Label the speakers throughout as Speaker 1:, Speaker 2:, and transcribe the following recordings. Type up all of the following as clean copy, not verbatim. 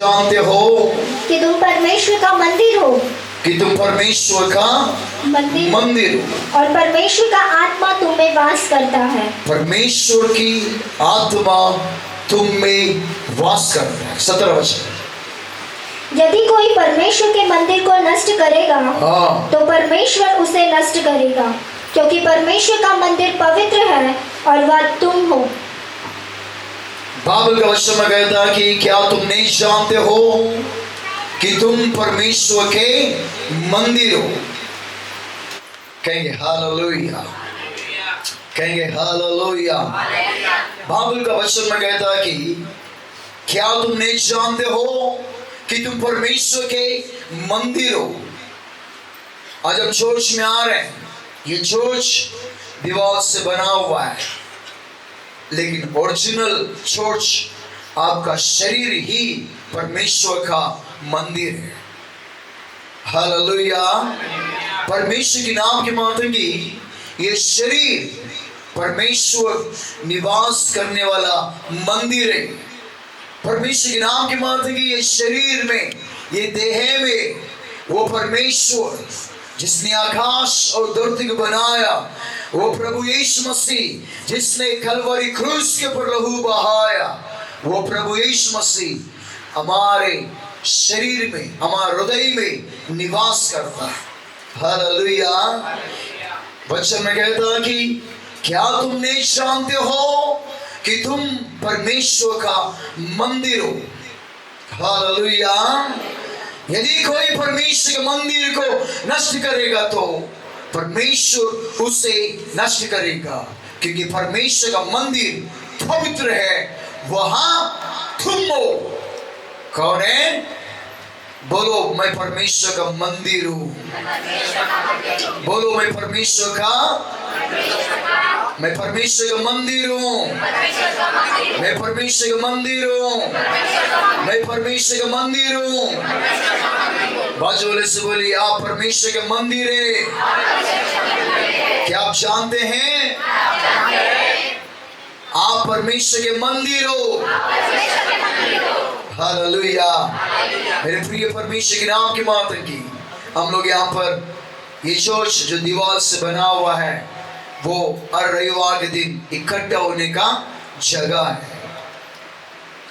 Speaker 1: जानते हो
Speaker 2: कि तुम परमेश्वर का मंदिर हो,
Speaker 1: कि तुम परमेश्वर का मंदिर हो
Speaker 2: और परमेश्वर का आत्मा तुम में वास करता है।
Speaker 1: परमेश्वर की आत्मा तुम में वास करता है। 17 वचन।
Speaker 2: यदि कोई परमेश्वर के मंदिर को नष्ट करेगा
Speaker 1: हाँ।
Speaker 2: तो परमेश्वर उसे नष्ट करेगा, क्योंकि परमेश्वर का मंदिर पवित्र है और वह तुम हो।
Speaker 1: बाइबल का वचन में कहता है कि क्या तुम नहीं जानते हो कि तुम परमेश्वर के मंदिर हो। कहेंगे हालेलुया, कहेंगे हालेलुया। बाइबल का वचन में कहता है कि क्या तुम नहीं जानते हो कि तुम परमेश्वर के मंदिर हो। आज हम चर्च में आ रहे हैं, ये चर्च दीवार से बना हुआ है, लेकिन ओरिजिनल चर्च आपका शरीर ही परमेश्वर का मंदिर है। हालेलुया। परमेश्वर के नाम के माध्यम की ये शरीर परमेश्वर निवास करने वाला मंदिर है। परमेश्वर के नाम के माध्यम की ये शरीर में, ये देह में वो परमेश्वर जिसने आकाश और धरती को बनाया, वो प्रभु यीशु मसीह जिसने कलवरी क्रूस के ऊपर लहू बहाया, वो प्रभु यीशु मसीह हमारे शरीर में, हमारे हृदय में निवास करता है। हालेलुया। वचन में कहता है कि क्या तुम नहीं जानते हो कि तुम परमेश्वर का मंदिर हो। हालेलुया। यदि कोई परमेश्वर के मंदिर को नष्ट करेगा तो परमेश्वर उसे नष्ट करेगा, क्योंकि परमेश्वर का मंदिर पवित्र है, वहां तुम हो। कौन है? बोलो, मैं परमेश्वर का मंदिर हूं। बोलो, मैं परमेश्वर का मंदिर हूं। मैं परमेश्वर का मंदिर हूं। मैं परमेश्वर का मंदिर हूं। बाजोले से बोली, आप परमेश्वर के मंदिर है। क्या आप जानते हैं? आप परमेश्वर के मंदिर हो। हालेलुया। मेरे प्रिय परमेश्वर के नाम की माध्यम की हम लोग यहाँ पर ये चर्च जो दीवार से बना हुआ है, वो हर रविवार के दिन इकट्ठा होने का जगह है।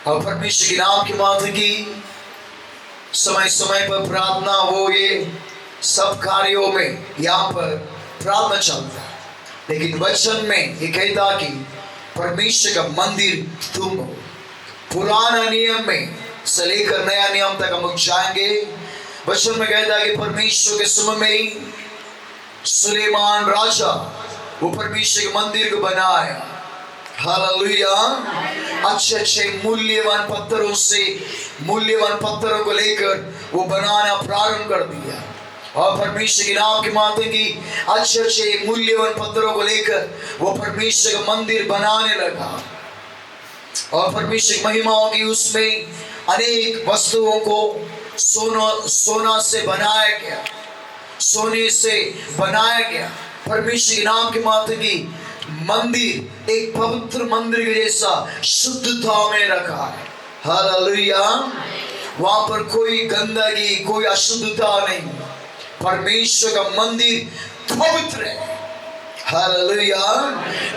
Speaker 1: और परमेश्वर के नाम की माध्यम की समय समय पर प्रार्थना, वो ये सब कार्यों में यहाँ पर प्रार्थना चलता है। लेकिन वचन में ये कहता कि परमेश्वर का मंदिर तुम हो। पुराना नियम में से लेकर नया नियम तक हम लोग जाएंगे। वचन में कहता है कि परमेश्वर के समय में सुलेमान राजा वो परमेश्वर के मंदिर को बनाया। हालेलुया। अच्छे अच्छे मूल्यवान पत्थरों को लेकर वो बनाना प्रारंभ कर दिया। और परमेश्वर के नाम के माध्यम की अच्छे अच्छे मूल्यवान पत्थरों को लेकर वो परमेश्वर का मंदिर बनाने लगा। और परमेश्वर की महिमाओं की उसमें अनेक वस्तुओं को सोना से बनाया गया, सोने से बनाया गया। परमेश्वर के नाम के माध्यम की मंदिर एक पवित्र मंदिर के जैसा शुद्धता में रखा है। हालेलुया। वहां पर कोई गंदगी, कोई अशुद्धता नहीं। परमेश्वर का मंदिर पवित्र है। हालेलुया।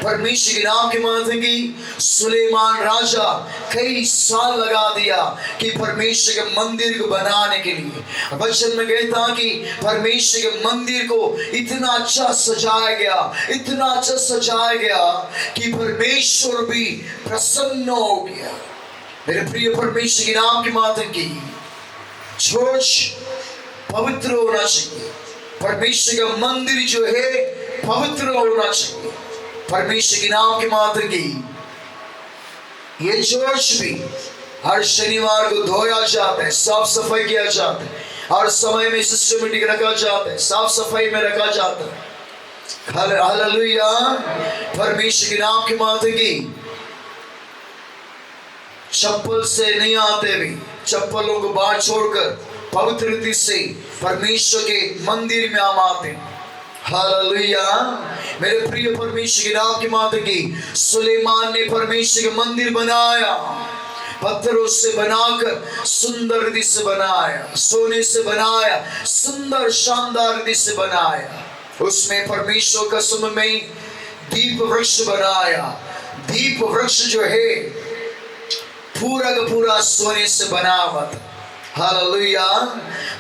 Speaker 1: परमेश्वर के नाम के माध्यम की सुलेमान राजा कई साल लगा दिया कि परमेश्वर के मंदिर को बनाने के लिए। वचन में कहता कि परमेश्वर के मंदिर को इतना अच्छा सजाया गया, इतना अच्छा सजाया गया कि परमेश्वर भी प्रसन्न हो गया। मेरे प्रिय परमेश्वर के नाम के माध्यम की चर्च पवित्र होना चाहिए। परमेश्वर का मंदिर जो है पवित्र होना चाहिए। परमेश्वर के नाम के माध्यम की ये चर्च भी हर शनिवार को धोया जाता है, साफ सफाई किया जाता है, हर समय में सिस्टमेटिक रखा जाता है, साफ सफाई में रखा जाता है। हालेलुया। परमेश्वर के नाम के माध्यम की चप्पल से नहीं आते भी, चप्पलों को बाहर छोड़कर पवित्र रीति से परमेश्वर के मंदिर में हम आते हैं। हालेलुया। मेरे प्रिय परमेश्वर के नाम की माध्यम की सुलेमान ने परमेश्वर के मंदिर बनाया। पत्थरों से बनाकर सुंदर रीति से बनाया, सोने से बनाया, सुंदर शानदार रीति से बनाया। उसमें परमेश्वर का सम में दीप वृक्ष बनाया। दीप वृक्ष जो है पूरा का पूरा सोने से बना हुआ था। हालेलुया।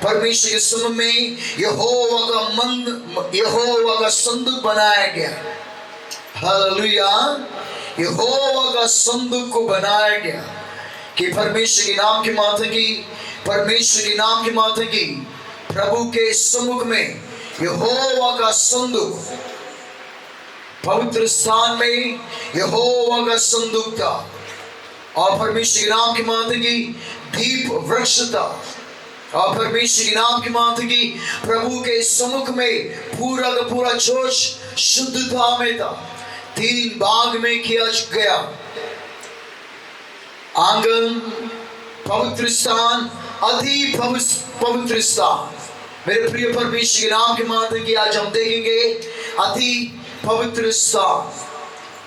Speaker 1: परमेश्वर के सम में यहोवा का संदूक बनाया गया। हालेलुया। यहोवा का संदूक को बनाया गया कि परमेश्वर के नाम की माता की प्रभु के सम्मुख में यहोवा का संदूक, पवित्र स्थान में यहोवा का संदूक था और परमेश्वर के नाम की माता की दीप वृक्ष था और परमेश्वर के नाम की माता की प्रभु के सम्मुख में पूरा का पूरा जोश शुद्धता में था। 3 भाग में किया गया, आंगन, पवित्र स्थान, अति पवित्र स्थान। मेरे प्रिय परमेश्वर के नाम की माता की आज हम देखेंगे अति पवित्र स्थान।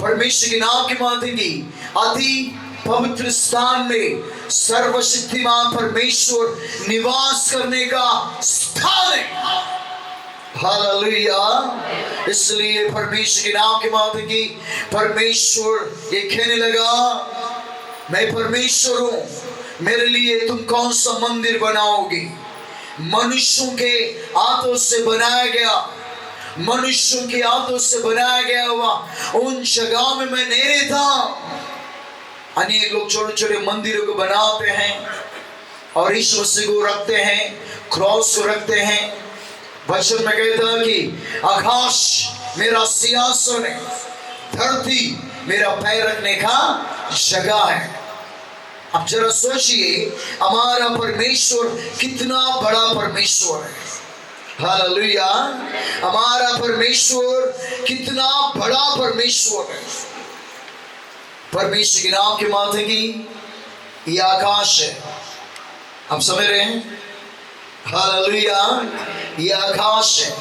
Speaker 1: परमेश्वर के नाम की माता की अति पवित्र स्थान में सर्वशक्तिमान परमेश्वर निवास करने का स्थान है। हालेलुया। इसलिए परमेश्वर के नाम के माता की परमेश्वर ये कहने लगा, मैं परमेश्वर हूं, मेरे लिए तुम कौन सा मंदिर बनाओगे? मनुष्यों के हाथों से बनाया गया, मनुष्यों के हाथों से बनाया गया हुआ उन जगह में मैं नहीं रहता। अनेक लोग छोटे छोटे मंदिरों को बनाते हैं और यीशु मसीह को रखते हैं, क्रॉस को रखते हैं। वचन में कहता है कि आकाश मेरा सिंहासन है, धरती मेरा पैर रखने का जगह है। अब जरा सोचिए, हमारा परमेश्वर कितना बड़ा परमेश्वर है। हालेलुया। हमारा परमेश्वर कितना बड़ा परमेश्वर है। परमेश्वर के नाम की माता की ये आकाश है, आप समझ रहे हैं? हालेलुया। ये आकाश है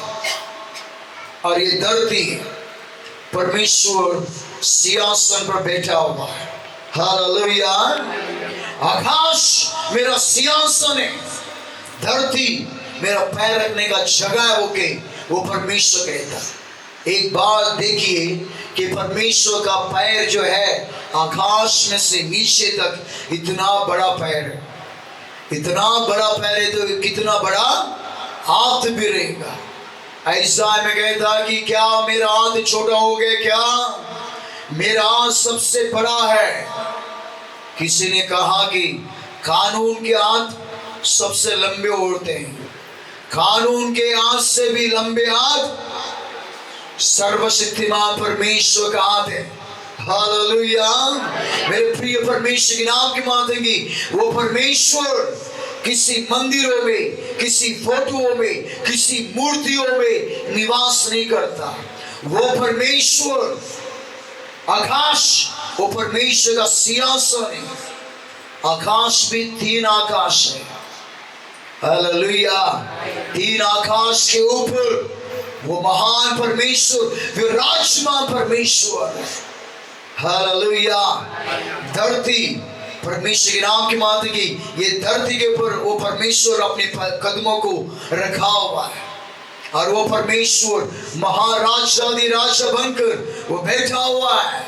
Speaker 1: और ये धरती है। परमेश्वर सिंहासन पर बैठा हुआ है। हालेलुया। आकाश मेरा सिंहासन है, धरती मेरा पैर रखने का जगह है। वो परमेश्वर कहता है। एक बात देखिए कि परमेश्वर का पैर जो है आकाश में से नीचे तक इतना बड़ा पैर है। इतना बड़ा पैर है तो कितना बड़ा हाथ भी रहेगा। ऐसा में कहता कि क्या मेरा हाथ छोटा हो गया? क्या मेरा हाथ सबसे बड़ा है? किसी ने कहा कि कानून के हाथ सबसे लंबे होते हैं, कानून के हाथ से भी लंबे हाथ सर्वशक्तिमान परमेश्वर का हाथ है। हालेलुया। मेरे प्रिय परमेश्वर के नाम की माता की वो परमेश्वर किसी मंदिरों में, किसी फोटोओं में, किसी मूर्तियों में निवास नहीं करता। वो परमेश्वर आकाश, वो परमेश्वर का सिंहासन है। आकाश भी 3 आकाश है। हालेलुया। 3 आकाश के ऊपर वो महान परमेश्वर, विराजमान परमेश्वर है। हालेलुया। धरती परमेश्वर के नाम की माता की ये धरती के ऊपर वो परमेश्वर अपने कदमों को रखा हुआ है और वो परमेश्वर महाराजा बनकर वो बैठा हुआ है।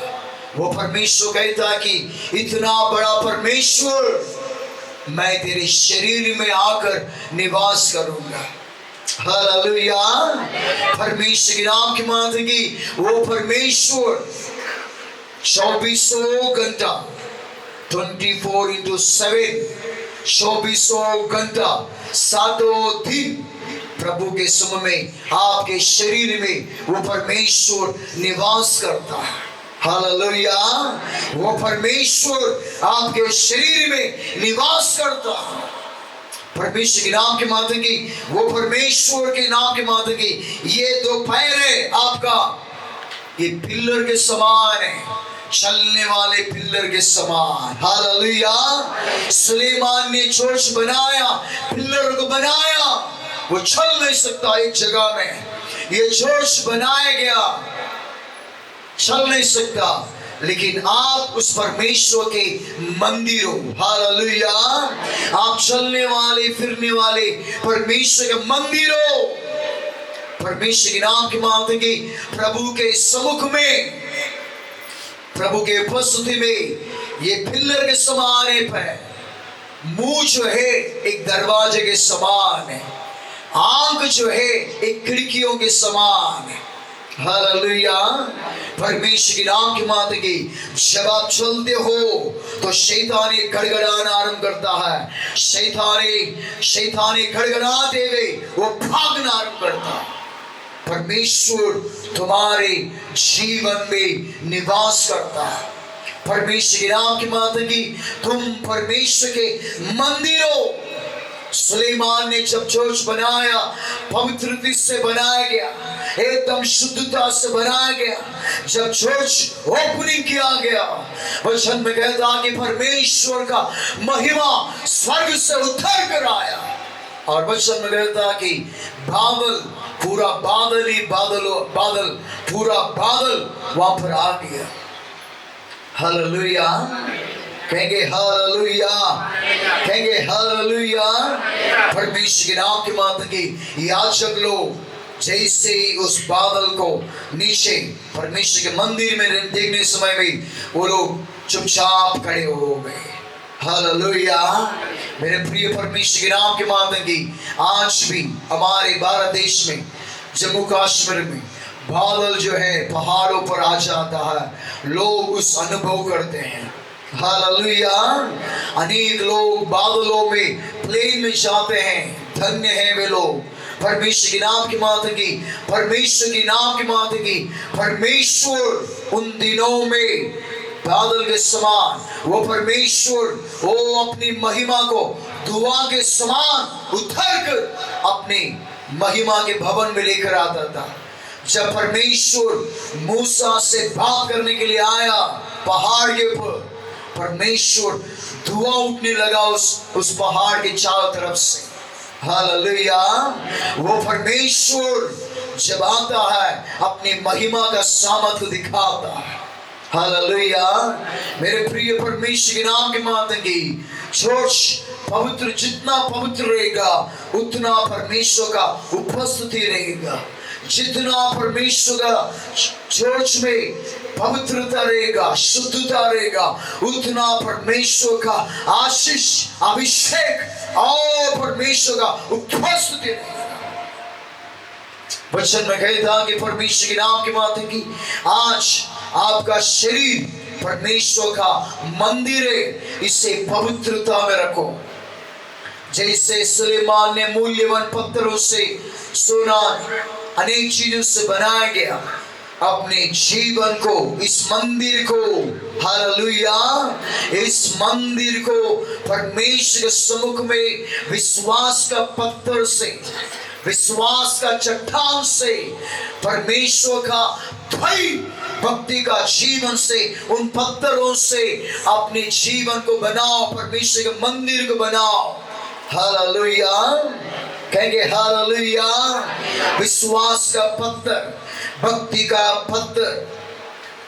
Speaker 1: वो परमेश्वर कहता कि इतना बड़ा परमेश्वर मैं तेरे शरीर में आकर निवास करूंगा। हालेलुया। परमेश्वर के नाम की माता की वो परमेश्वर 24 घंटा 24/7 24 घंटा 7 दिन प्रभु के सम में आपके शरीर में वो परमेश्वर निवास करता है। हालेलुया। वो परमेश्वर आपके शरीर में निवास करता है। परमेश्वर के नाम के माता की वो परमेश्वर के नाम के माता की ये 2 पैर है आपका, ये पिल्लर के समान है, चलने वाले पिल्लर के समान। हालेलुया। सुलेमान ने चर्च बनाया, पिल्लर को बनाया, वो चल नहीं सकता एक जगह में। ये चर्च बनाया गया, चल नहीं सकता। लेकिन आप उस परमेश्वर के मंदिर हो। हालेलुया। आप चलने वाले फिरने वाले परमेश्वर के मंदिर हो। परमेश्वर के नाम की मांगेंगे, प्रभु के सम्मुख में, प्रभु के उपस्थिति में ये पिलर के समान है। मुंह जो है एक दरवाजे के समान है, आंख जो है एक खिड़कियों के समान है। हालेलुया। परमेश्वर के नाम की मांगेंगे, जब आप चलते हो तो शैतान गड़गड़ाना आरंभ करता है। शैतान गड़गड़ाते हुए वो भागना आरंभ करता है। परमेश्वर तुम्हारे जीवन में निवास करता है। परमेश्वर के नाम की मांगेंगे, तुम परमेश्वर के मंदिर हो। सुलेमान ने जब चर्च बनाया, पवित्रता से बनाया गया, एकदम शुद्धता से बनाया गया। जब चर्च ओपनिंग किया गया, वचन में कहता कि परमेश्वर का महिमा स्वर्ग से उतर कर आया। और वचन में कहता कि बादल, पूरा बादल ही बादल, पूरा बादल वहां पर आ गया। हालेलुया। कहेंगे हालेलुया, कहेंगे हालेलुया। परमेश्वर के नाम की मांगेंगे, याजक लोग जैसे उस बादल को नीचे परमेश्वर के मंदिर में देखने समय में वो लोग चुपचाप खड़े हो गए। हालेलुया। मेरे प्रिय परमेश्वर के नाम की मांगेंगे, आज भी हमारे भारत देश में, जम्मू कश्मीर में बादल जो है पहाड़ों पर आ जाता है, लोग उस अनुभव करते हैं। हालेलुया। अनेक लोग बादलों में, प्लेन में जाते हैं, धन्य है वे लोग। परमेश्वर के नाम की मांगेंगे, परमेश्वर के नाम की मांगेंगे। परमेश्वर उन दिनों में बादल के समान, वो परमेश्वर वो अपनी महिमा को धुआं के समान उतर कर अपनी महिमा के भवन में लेकर आता था। जब परमेश्वर मूसा से बात करने के लिए आया पहाड़ के ऊपर, परमेश्वर धुआं उठने लगा उस पहाड़ के चारों तरफ से। हालेलुया। वो परमेश्वर जब आता है अपनी महिमा का सामर्थ्य दिखाता है। हालेलुया। मेरे प्रिय परमेश्वर के नाम के मांगेंगे, चर्च पवित्र, जितना पवित्र रहेगा उतना परमेश्वर का उपस्थिति रहेगा। जितना परमेश्वर का चर्च में पवित्रता रहेगा, शुद्धता रहेगा, उतना परमेश्वर का आशीष, अभिषेक और परमेश्वर का उपस्थिति रहेगा। वचन में कहता कि परमेश्वर के नाम की बात है कि आज आपका शरीर परमेश्वर का मंदिर है, इसे पवित्रता में रखो। जैसे सुलेमान ने मूल्यवान पत्थरों से, सोना, अनेक चीजों से बनाया गया, अपने जीवन को, इस मंदिर को, हालेलुया, इस मंदिर को परमेश्वर के सम्मुख में विश्वास का पत्थर से, विश्वास का चट्टान से, परमेश्वर का भय भक्ति का जीवन से, उन पत्थरों से अपने जीवन को बनाओ, परमेश्वर के मंदिर को बनाओ। हालेलुया। कहेंगे हालेलुया। विश्वास का पत्थर, भक्ति का पत्थर,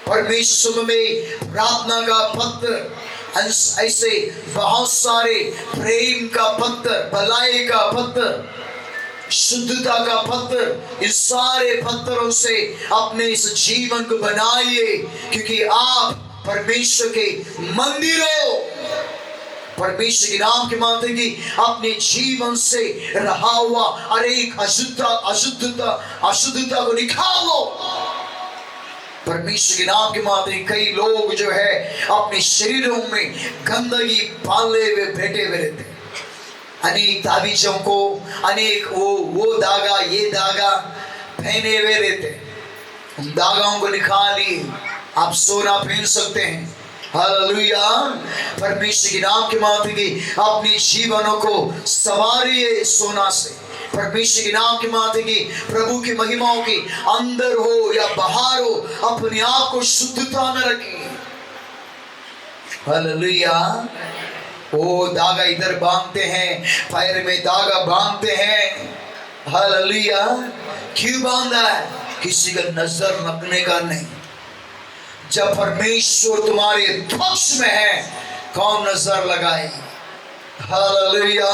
Speaker 1: परमेश्वर में प्रार्थना का पत्थर, ऐसे बहुत सारे, प्रेम का पत्थर, भलाई का पत्थर, शुद्धता का पत्थर, इस सारे पत्थरों से अपने इस जीवन को बनाइए, क्योंकि आप परमेश्वर के मंदिर हो। परमेश्वर के नाम के मांगेंगे, अपने जीवन से रहा हुआ अनेक अशुद्धता को निकालो। परमेश्वर के नाम के मांगेंगे। कई लोग जो है अपने शरीरों में गंदगी पाले हुए बैठे हुए रहते, अनेक ताबीजों को, अनेक वो धागा, ये धागा पहने हुए रहते। उन धागाओं को निकालिए, आप सोना पहन सकते हैं। हालेलुया। परमेश्वर के नाम के मांगेंगे, अपने जीवनों को सवारिए सोना से। परमेश्वर के नाम के मांगेंगे, प्रभु की महिमाओं के अंदर हो या बाहर हो, अपने आप को शुद्धता में रखिए। हालेलुया। वो धागा इधर बांधते हैं, पैर में धागा बांधते हैं। हालेलुया। क्यों बांधा है? किसी का नजर रखने का नहीं, जब परमेश्वर तुम्हारे पक्ष में है, कौन नजर लगाए? हालेलुया।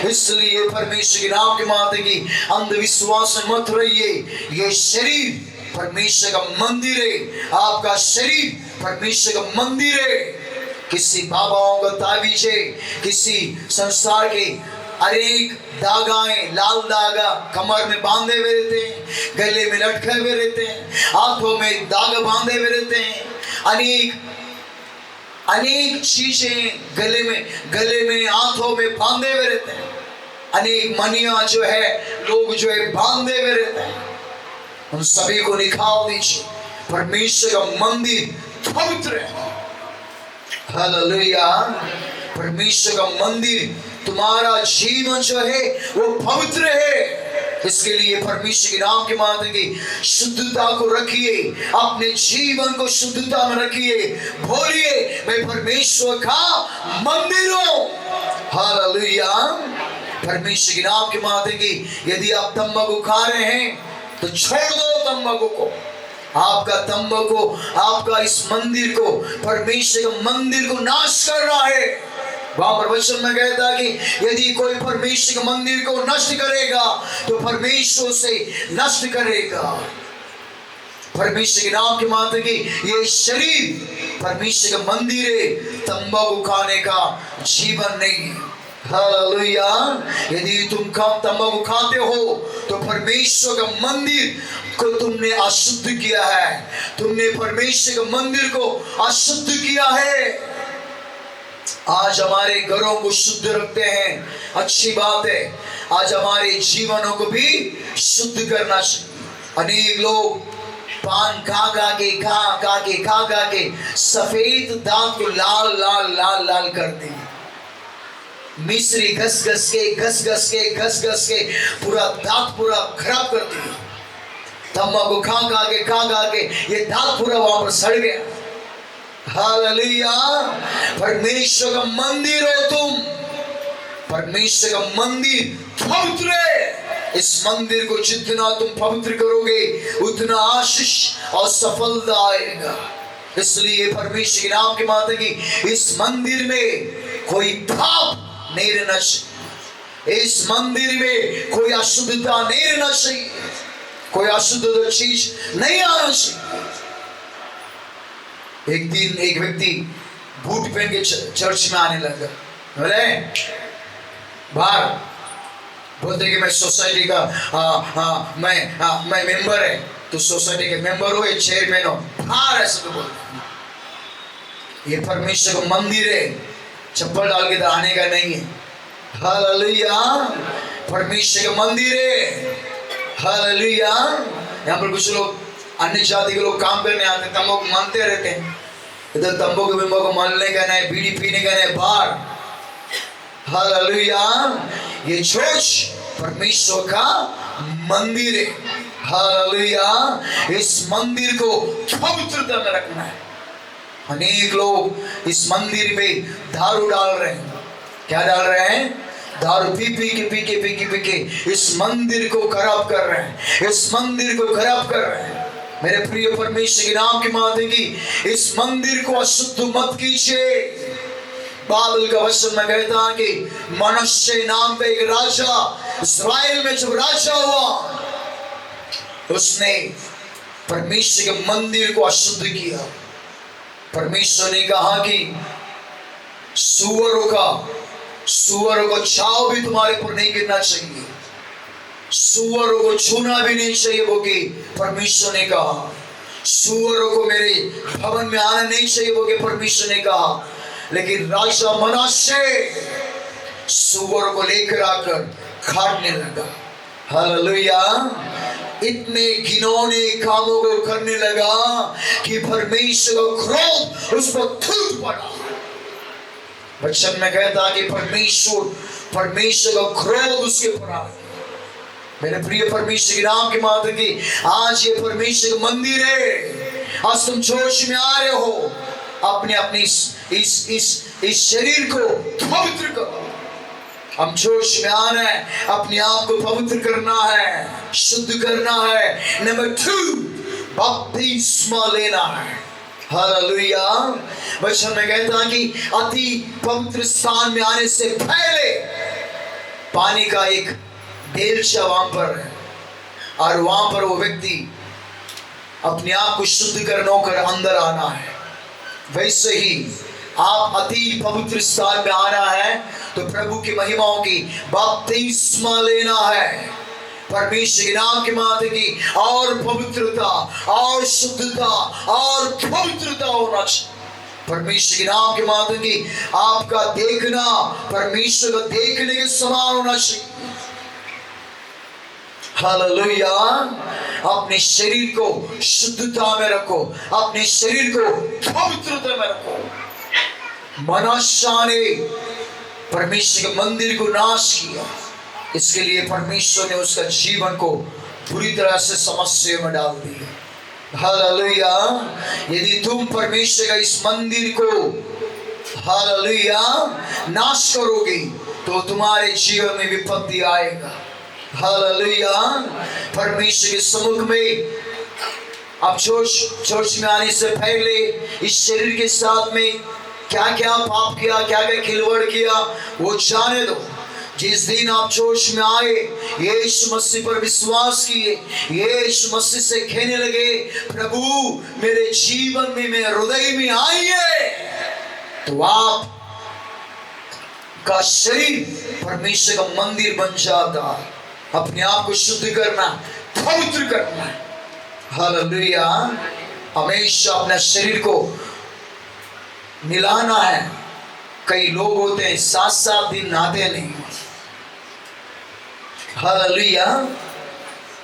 Speaker 1: इसलिए परमेश्वर के नाम के माते की अंधविश्वास में मत रहिए। ये शरीर परमेश्वर का मंदिर है, आपका शरीर परमेश्वर का मंदिर है। किसी बाबाओं का ताबीज है, किसी संसार के अनेक धागाएं, लाल धागा कमर में बांधे हुए रहते हैं, गले में लटके हुए रहते हैं, हाथों में धागा बांधे हुए रहते हैं, अनेक चीजें गले में हाथों में बांधे हुए रहते हैं, अनेक मनिया जो है लोग जो है बांधे हुए रहते हैं। उन सभी को निकाल दीजिए। परमेश्वर का मंदिर पवित्र है। हालेलुया। परमेश्वर का मंदिर, तुम्हारा जीवन जो है वो पवित्र है। इसके लिए परमेश्वर के नाम के माध्यम की शुद्धता को रखिए, अपने जीवन को शुद्धता में रखिए। बोलिए, मैं परमेश्वर का मंदिर हूं। हालेलुया। परमेश्वर के नाम के माध्यम की यदि आप तंबाकू खा रहे हैं तो छोड़ दो तंबाकू को। आपका तंबाकू, आपका इस मंदिर को, परमेश्वर के मंदिर को नाश कर रहा है। वहां पर वचन में कहता कि यदि कोई परमेश्वर के मंदिर को नष्ट करेगा तो परमेश्वर से नष्ट करेगा। परमेश्वर के नाम के माध्यम की ये शरीर परमेश्वर का मंदिर है, तंबाकू खाने का जीवन नहीं। हालेलुया। यदि तुम तंबाकू खाते हो तो परमेश्वर का मंदिर को तुमने अशुद्ध किया है, तुमने परमेश्वर के मंदिर को अशुद्ध किया है। आज हमारे घरों को शुद्ध रखते हैं, अच्छी बात है। आज हमारे जीवनों को भी शुद्ध करना चाहिए। अनेक लोग पान खा के सफेद दांत को लाल लाल लाल लाल करते हैं। मिश्री घस घस के पूरा दांत पूरा खराब कर दिया। तंबाकू खा के ये दांत पूरा वहां पर सड़ गया। हालेलुया। परमेश्वर का मंदिर हो तुम। परमेश्वर का मंदिर पवित्र है। इस मंदिर को जितना तुम पवित्र करोगे उतना आशीष और सफलता आएगा। इसलिए परमेश्वर के नाम के माता की इस मंदिर में कोई पाप नहीं रहना चाहिए। इस मंदिर में कोई अशुद्धता नहीं रहना चाहिए, कोई अशुद्ध चीज नहीं आना चाहिए। एक दिन एक व्यक्ति बूट पहन के चर्च में आने लगा। बोले बाहर बोलते कि मैं सोसाइटी का मैं मेंबर है। तो सोसाइटी के मेंबर हो या चेयरमैन हो, बाहर ऐसा तो बोलते। ये परमेश्वर का मंदिर है, चप्पल डाल के तो आने का नहीं है। हालेलुया। परमेश्वर का मंदिर है। हालेलुया। यहाँ पर कुछ लोग अन्य जाति के लोग काम करने आते हैं, तंबाकू मानते रहते हैं। इधर तंबाकू मानने का नहीं, बीड़ी पीने का नहीं, बाहर। हालेलुया। ये चर्च परमेश्वर का मंदिर है। हालेलुया। इस मंदिर को पवित्रता में रखना है। अनेक लोग इस मंदिर में दारू डाल रहे हैं। क्या डाल रहे हैं? दारू पी के इस मंदिर को खराब कर रहे हैं, इस मंदिर को खराब कर रहे हैं। मेरे प्रिय परमेश्वर के नाम के माध्यम की इस मंदिर को अशुद्ध मत कीजिए। बाइबल का वचन में कहता है कि मनश्शे नाम का एक राजा इस्राएल में जब राजा हुआ, उसने परमेश्वर के मंदिर को अशुद्ध किया। परमेश्वर ने कहा कि सुअरों को छाव भी तुम्हारे पर नहीं गिरना चाहिए, सुअरों को छूना भी नहीं चाहिए। वो कि परमेश्वर ने कहा सुअरों को मेरे भवन में आना नहीं चाहिए, वो कि परमेश्वर ने कहा। लेकिन राजा मनश्शे सुअरों को लेकर आकर काटने लगा। हालेलुया। इतने घिनौने कामों को करने लगा कि परमेश्वर का क्रोध उस पर टूट पड़ा। वचन में कहता कि परमेश्वर का क्रोध उसके ऊपर आ गया। मेरे प्रिय परमेश्वर के नाम के माध्यम की आज ये परमेश्वर का मंदिर है। आज तुम जोश में आ रहे हो, अपने इस शरीर को पवित्र करो। हम जोश में आना है, अपने आप को पवित्र करना है, शुद्ध करना है। नंबर 2, बपतिस्मा लेना है। हालेलुया। वचन में कहता है कि अति पवित्र स्थान में आने से पहले पानी का एक देलचा वहां पर है, और वहां पर वो व्यक्ति अपने आप को शुद्ध करने होकर अंदर आना है। वैसे ही आप अति पवित्र स्थान में आना है तो प्रभु की महिमाओं की बपतिस्मा लेना है। परमेश्वर के नाम के माते की और पवित्रता और शुद्धता और पवित्रता होना चाहिए। परमेश्वर के नाम के माते की आपका देखना परमेश्वर को देखने के समान होना चाहिए। हालेलुया। अपने शरीर को शुद्धता में रखो, अपने शरीर को पवित्रता में रखो। मनुष्य ने परमेश्वर के मंदिर को नाश किया, इसके लिए परमेश्वर ने उसका जीवन को पूरी तरह से समस्या में डाल दिया। हालेलुया। यदि तुम परमेश्वर का इस मंदिर को हालेलुया नाश करोगे तो तुम्हारे जीवन में विपत्ति आएगा। हालेलुया। परमेश्वर के सम्मुख में अब चर्च में आने से पहले इस शरीर के साथ में क्या क्या पाप किया, क्या क्या खिलवाड़ किया, वो जाने दो। जिस दिन आप चर्च में आए, यीशु मसीह पर विश्वास किए, यीशु मसीह से कहने लगे प्रभु मेरे जीवन में, मेरे हृदय में आइए, तो आप का शरीर परमेश्वर का मंदिर बन जाता। अपने आप को शुद्ध करना, पवित्र करना। हालेलुया। हमेशा अपने शरीर को मिलाना है। कई लोग होते हैं 7-7 दिन नहाते नहीं। हालेलुया।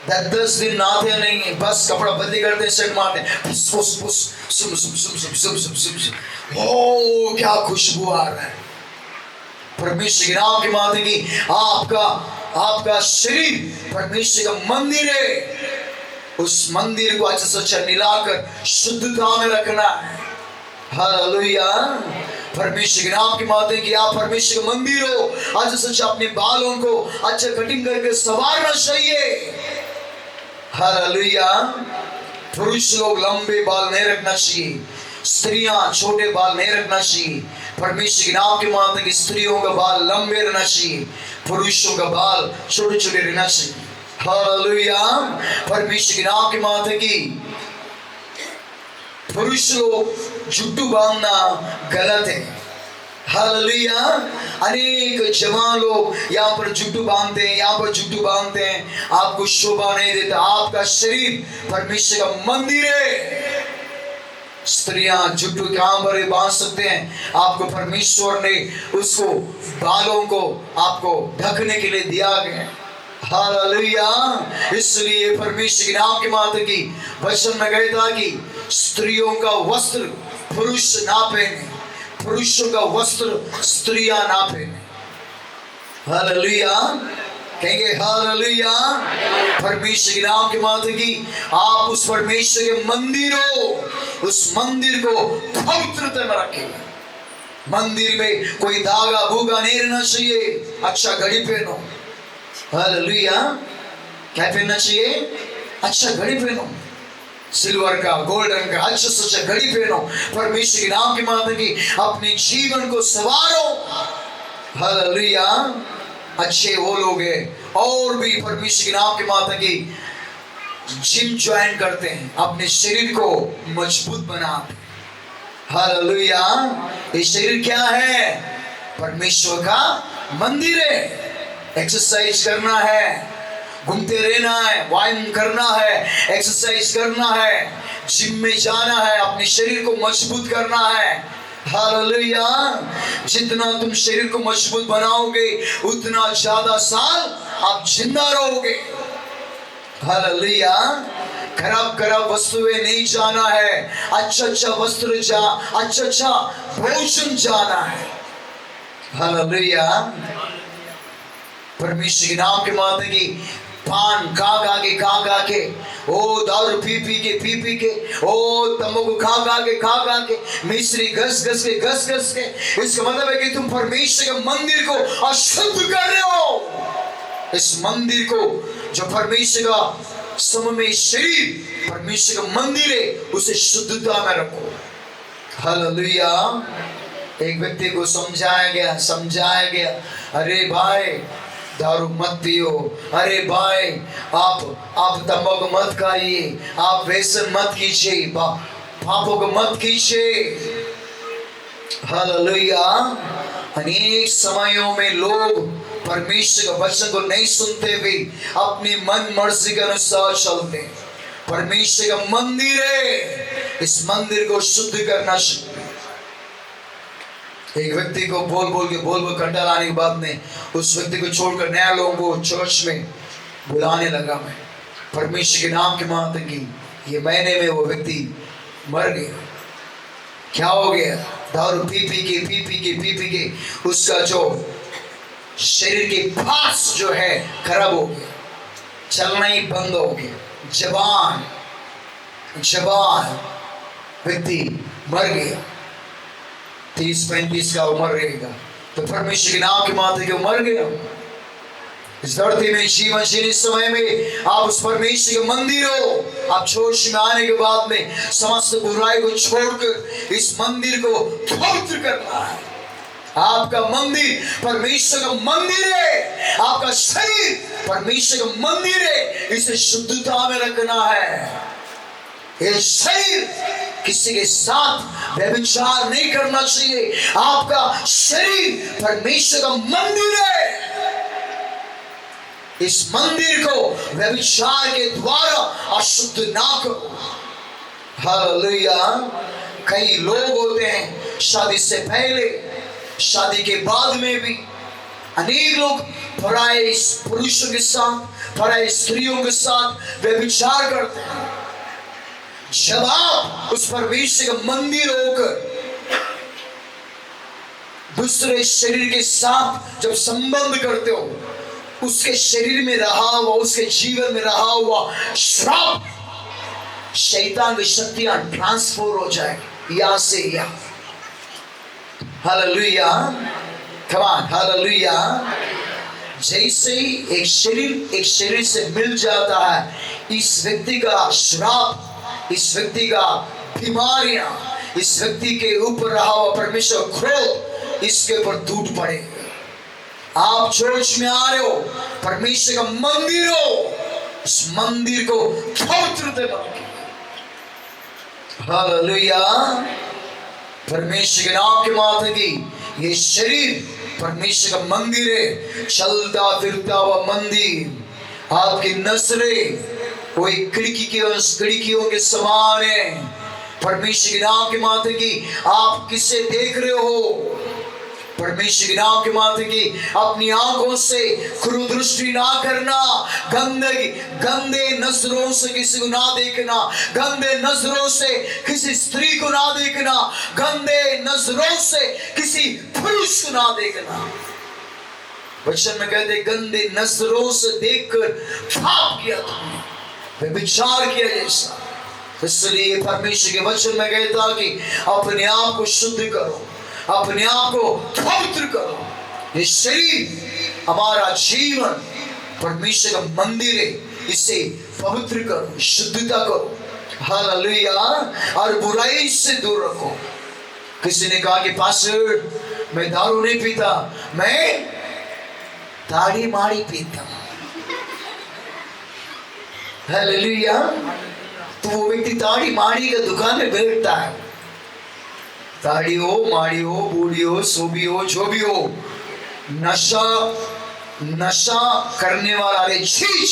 Speaker 1: 10-10 दिन नहाते नहीं है, बस कपड़ा बदली करते, शर्ट मारते, ओ क्या खुशबू आ रहा है। परमेश्वर के नाम के माते की आपका शरीर परमेश्वर का मंदिर है। उस मंदिर को अच्छा से अच्छा मिलाकर शुद्धता में रखना है। हालेलुया। परमेश्वर के नाम की माते कि आप परमेश्वर का मंदिर हो। आज सच अपने बालों को अच्छा कटिंग करके संवारना चाहिए। हालेलुया। पुरुष लोग लंबे बाल नहीं रखना चाहिए, स्त्रियां छोटे बाल नहीं रखना चाहिए। परमेश्वर के नाम के माते कि स्त्रियों का बाल लंबे रहना चाहिए, पुरुषों का बाल छोटे छोटे रहना चाहिए। हालेलुया। परमेश्वर के नाम के माते की पुरुष लोग जुट्टू बांधना गलत है। हालेलुया। अनेक जवान लोग यहाँ पर जुट्टू बांधते हैं, यहाँ पर जुट्टू बांधते हैं, आपको शोभा नहीं देता। आपका शरीर परमेश्वर का मंदिर है। स्त्रियां जुट्टू कहां पर बांध सकते हैं? आपको परमेश्वर ने उसको बालों को आपको ढकने के लिए दिया गया। हालेलुया। इसलिए परमेश्वर के नाम के माते की वचन में कहता कि स्त्रियों का वस्त्र पुरुष ना पहने, पुरुषों का वस्त्र स्त्रियां ना पहने। हालेलुया। कहेंगे हालेलुया। परमेश्वर के नाम के माते की आप उस परमेश्वर के मंदिर हो, उस मंदिर को पवित्रता में रखें। मंदिर में कोई धागा भूगा नहीं रहना चाहिए। अच्छा घड़ी पहनो। हालेलुया। क्या पहनना चाहिए? अच्छा घड़ी पहनो, सिल्वर का, गोल्डन का, अच्छा से अच्छा घड़ी पहनो। परमेश्वर के नाम के माते की अपने जीवन को संवारो। हालेलुया। अच्छे वो लोग हैं और भी परमेश्वर के नाम के माते की जिम ज्वाइन करते हैं, अपने शरीर को मजबूत बनाते। हालेलुया। ये शरीर क्या है? परमेश्वर का मंदिर है। एक्सरसाइज करना है, घूमते रहना है, व्यायाम करना है, एक्सरसाइज करना है, जिम में जाना है, अपने शरीर को मजबूत करना है। हालेलुया। जितना तुम शरीर को मजबूत बनाओगे उतना ज्यादा साल आप जिंदा रहोगे। हालेलुया। खराब वस्तुएं नहीं जाना है, अच्छा वस्त्र अच्छा भोजन जाना है। हालेलुया। परमेश्वर के नाम के माते की पान खा के, ओ दारू पी पी के, ओ तंबाकू खा के, मिश्री घस के। इसका मतलब है कि तुम परमेश्वर के मंदिर को अशुद्ध कर रहे हो। इस मंदिर को जो परमेश्वर का समय में शरीर परमेश्वर का मंदिर है, उसे शुद्धता में रखो। हालेलुया। एक व्यक्ति को समझाया गया, अरे भाई दारू मत पियो, अरे भाई आप तंबाकू मत खाइए, आप व्यसन मत कीजिए, पापों को मत कीजिए। हालेलुया। अनेक समयों में लोग परमेश्वर के वचन को नहीं सुनते हुए अपनी मन मर्जी के अनुसार चलते हैं। परमेश्वर का मंदिर है, इस मंदिर को शुद्ध करना चाहिए। एक व्यक्ति को बोल के कंटा लाने के बाद में उस व्यक्ति को छोड़कर नया लोगों को चर्च में बुलाने लगा। मैं परमेश्वर के नाम के मानते कि ये महीने में वो व्यक्ति मर गया। क्या हो गया? दारू पी के उसका जो शरीर के पार्ट्स जो है खराब हो गया, चलना ही बंद हो गया। जवान व्यक्ति मर गया, 30-35 का उम्र रहेगा। तो परमेश्वर के नाम के माथे के मर गया। इस धरती में जीवन जीने समय में आप उस परमेश्वर के मंदिर हो। आप चर्च में आने के बाद में समस्त बुराई को छोड़कर इस मंदिर को पवित्र करना है। आपका मंदिर परमेश्वर का मंदिर है, आपका शरीर परमेश्वर का मंदिर है, इसे शुद्धता में रखना है। ये शरीर किसी के साथ व्यभिचार नहीं करना चाहिए। आपका शरीर परमेश्वर का मंदिर है। इस मंदिर को व्यभिचार के द्वारा अशुद्ध ना करो। हालेलुया। कई लोग होते हैं शादी से पहले, शादी के बाद में भी अनेक लोग पराये पुरुषों के साथ, पराये स्त्रियों के साथ व्यभिचार करते हैं। जब आप उस परमेश्वर का मंदिर होकर दूसरे शरीर के साथ जब संबंध करते हो, उसके शरीर में रहा हुआ, उसके जीवन में रहा हुआ श्राप, शैतान की शक्तियां ट्रांसफर हो जाएगी यहां से यहां। Hallelujah, come on, hallelujah. जैसे ही एक शरीर से मिल जाता है, इस व्यक्ति का श्राप, इस व्यक्ति का बीमारियां, इस व्यक्ति के ऊपर रहा हुआ परमेश्वर क्रोध इसके ऊपर टूट पड़ेगा। आप चर्च में आ रहे हो, परमेश्वर का मंदिर हो, इस मंदिर को पवित्र बनाओ। हालेलुया। परमेश्वर के नाम के माथे की ये शरीर परमेश्वर का मंदिर है, चलता फिरता हुआ मंदिर। आपकी नजरें वो एक खिड़कियों के समान है। परमेश्वर के नाम के माथे की आप किसे देख रहे हो? परमेश्वर के नाम के माथे की अपनी आंखों से कुदृष्टि ना करना, गंदे नजरों से किसी को ना देखना, गंदे नजरों से किसी स्त्री को ना देखना, गंदे नजरों से किसी पुरुष को ना देखना। वचन में कहते गंदे नजरों से देखकर पाप किया तुमने, विचार किया जैसा। इसलिए परमेश्वर के वचन में कहता कि अपने आप को शुद्ध करो, अपने आप को पवित्र करो। ये शरीर हमारा जीवन परमेश्वर का मंदिर है, इसे पवित्र करो, शुद्धता करो। हालेलुया। और बुराई से दूर रखो। किसी ने कहा कि पास्टर मैं दारू नहीं पीता, मैं ताड़ी माड़ी पीता। हालेलुया। तो वो व्यक्ति ताड़ी माड़ी का दुकान में बैठता है। ताड़ी हो, माड़ी हो, बूढ़ी हो, सोबी हो, जो भी हो, नशा करने वाला चीज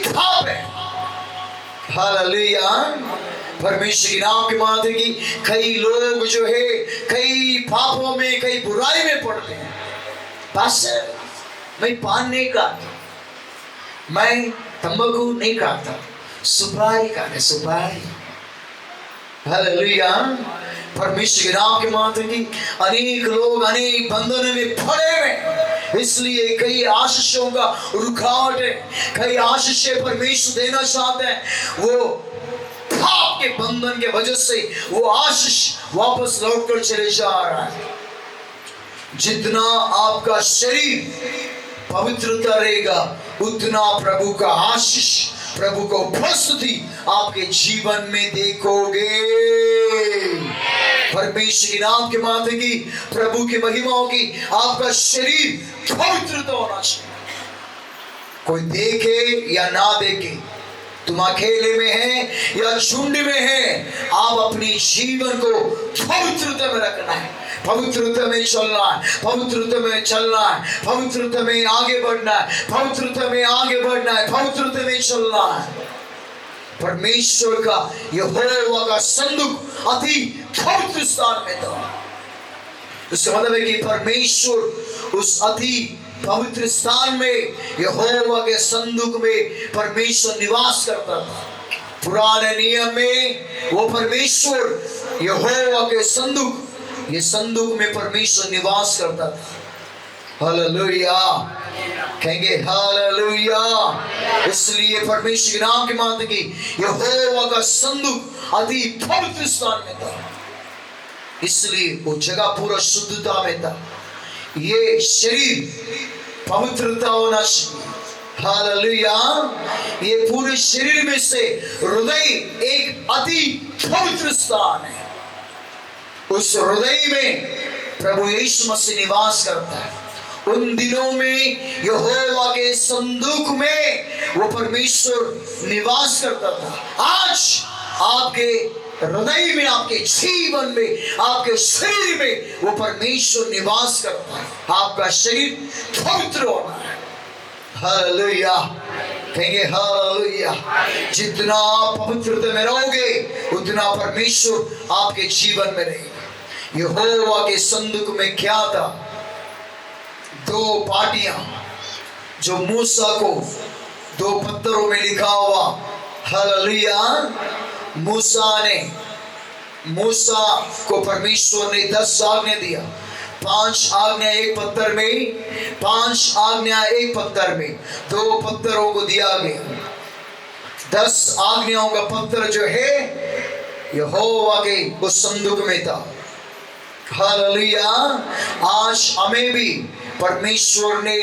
Speaker 1: पाप है। हालेलुया। परमेश्वर के नाम के माथे की कई लोग जो है कई पापों में, कई बुराई में पड़ते हैं। बस मैं पान नहीं खाता, मैं तंबाकू नहीं खाता, सुपारी खाता, सुपारी। हालेलुया। परमेश्वर के नाम के माथे की अनेक लोग अनेक बंधनों में पड़े हुए, इसलिए कई आशीषों का रुकावट है। कई आशीषें परमेश्वर देना चाहते हैं, वो पाप के बंधन के वजह से वो आशीष वापस लौट कर चले जा रहा है। जितना आपका शरीर पवित्रता रहेगा, उतना प्रभु का आशीष प्रभु को उपस्थिति आपके जीवन में देखोगे। परमेश्वर के नाम के माध्यम की प्रभु की महिमाओं की आपका शरीर पवित्र होना चाहिए। कोई देखे या ना देखे, तुम अकेले में हैं या झुंड में हैं, आप अपने जीवन को पवित्रता में रखना है, पवित्रता में चलना है, पवित्रता में चलना है, पवित्रता में आगे बढ़ना है, पवित्रता में आगे बढ़ना है, पवित्रता में चलना है। परमेश्वर का यहोवा का संदूक अति पवित्र स्थान में था। इसका मतलब है कि परमेश्वर उस अति पवित्र स्थान में, यहोवा के संदूक में परमेश्वर निवास करता था। पुराने नियम में वो परमेश्वर यहोवा के संदूक, ये संदूक में परमेश्वर निवास करता था। हालेलुया, कहेंगे हालेलुया। इसलिए परमेश्वर के नाम के माध्यम की यहोवा का संदूक अति पवित्र स्थान में था, इसलिए वो जगह पूरा शुद्धता में था। ये शरीर पवित्रता होना चाहिए। हालेलुया। ये पूरे शरीर में से हृदय एक अति पवित्र स्थान है। उस हृदय में प्रभु यीशु मसीह निवास करता है। उन दिनों में यहोवा के संदूक में वो परमेश्वर निवास करता था। आज आपके हृदय में, आपके जीवन में, आपके शरीर में वो परमेश्वर निवास करता है। आपका शरीर पवित्र होना है। हालेलुया, कहेंगे हालेलुया। जितना आप पवित्रता में रहोगे उतना परमेश्वर आपके जीवन में रहेगा। यहोवा के संदूक में क्या था? दो पाटियां जो मूसा को दो पत्थरों में लिखा हुआ। हालेलुया। मूसा को परमेश्वर ने 10 आज्ञा दिया। 5 आज्ञा एक पत्थर में, 5 आज्ञा एक पत्थर में, 2 पत्थरों को दिया गया। 10 आज्ञाओं का पत्थर जो है यहोवा के उस संदूक में था। हालेलुया। आज हमें भी परमेश्वर ने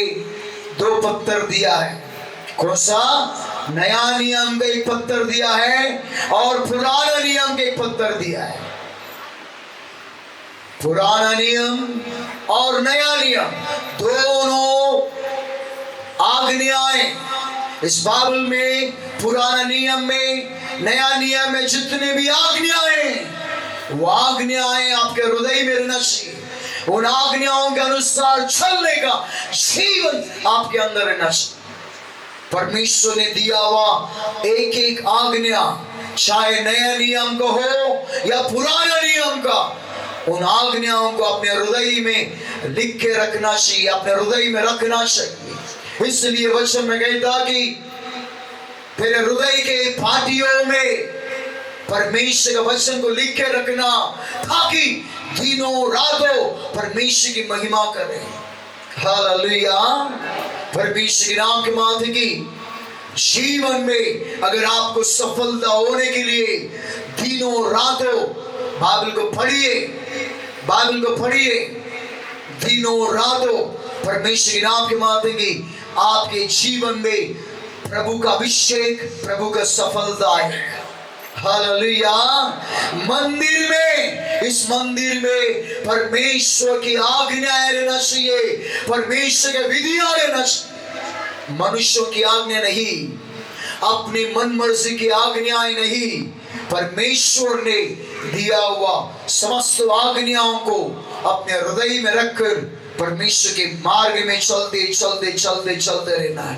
Speaker 1: 2 पत्थर दिया है। कौन सा? नया नियम का एक पत्थर दिया है और पुराना नियम का एक पत्थर दिया है। पुराना नियम और नया नियम दोनों आज्ञाएं इस बाइबल में, पुराना नियम में, नया नियम में जितने भी आज्ञाएं, वो आज्ञाएं आपके हृदय में रहना चाहिए। उन आज्ञाओं के अनुसार चलने का जीवन आपके अंदर रहना चाहिए। परमेश्वर ने दिया हुआ एक एक आज्ञा, चाहे नया नियम का हो या पुराना नियम का, उन आज्ञाओं को अपने हृदय में लिख के रखना चाहिए, अपने हृदय में रखना चाहिए। इसलिए वचन में कहता कि तेरे हृदय के पाटियों में परमेश्वर का वचन को लिख के रखना, ताकि दिनों रातों परमेश्वर की महिमा करें। हालेलुया। परमेश्वर के नाम के माध्यम की जीवन में अगर आपको सफलता होने के लिए दिनों रातों बाइबल को पढ़िए, बाइबल को पढ़िए, दिनों रातों परमेश्वर के नाम के माध्यम की आपके जीवन में प्रभु का अभिषेक, प्रभु का सफलता है। हालेलुया। मंदिर में, इस मंदिर में परमेश्वर की आज्ञाएं रहना चाहिए, परमेश्वर के विधियां रहना चाहिए। मनुष्यों की आज्ञा नहीं, अपनी मन मर्जी की आज्ञाएं नहीं, परमेश्वर ने दिया हुआ समस्त आज्ञाओं को अपने हृदय में रखकर परमेश्वर के मार्ग में चलते चलते चलते चलते रहना है।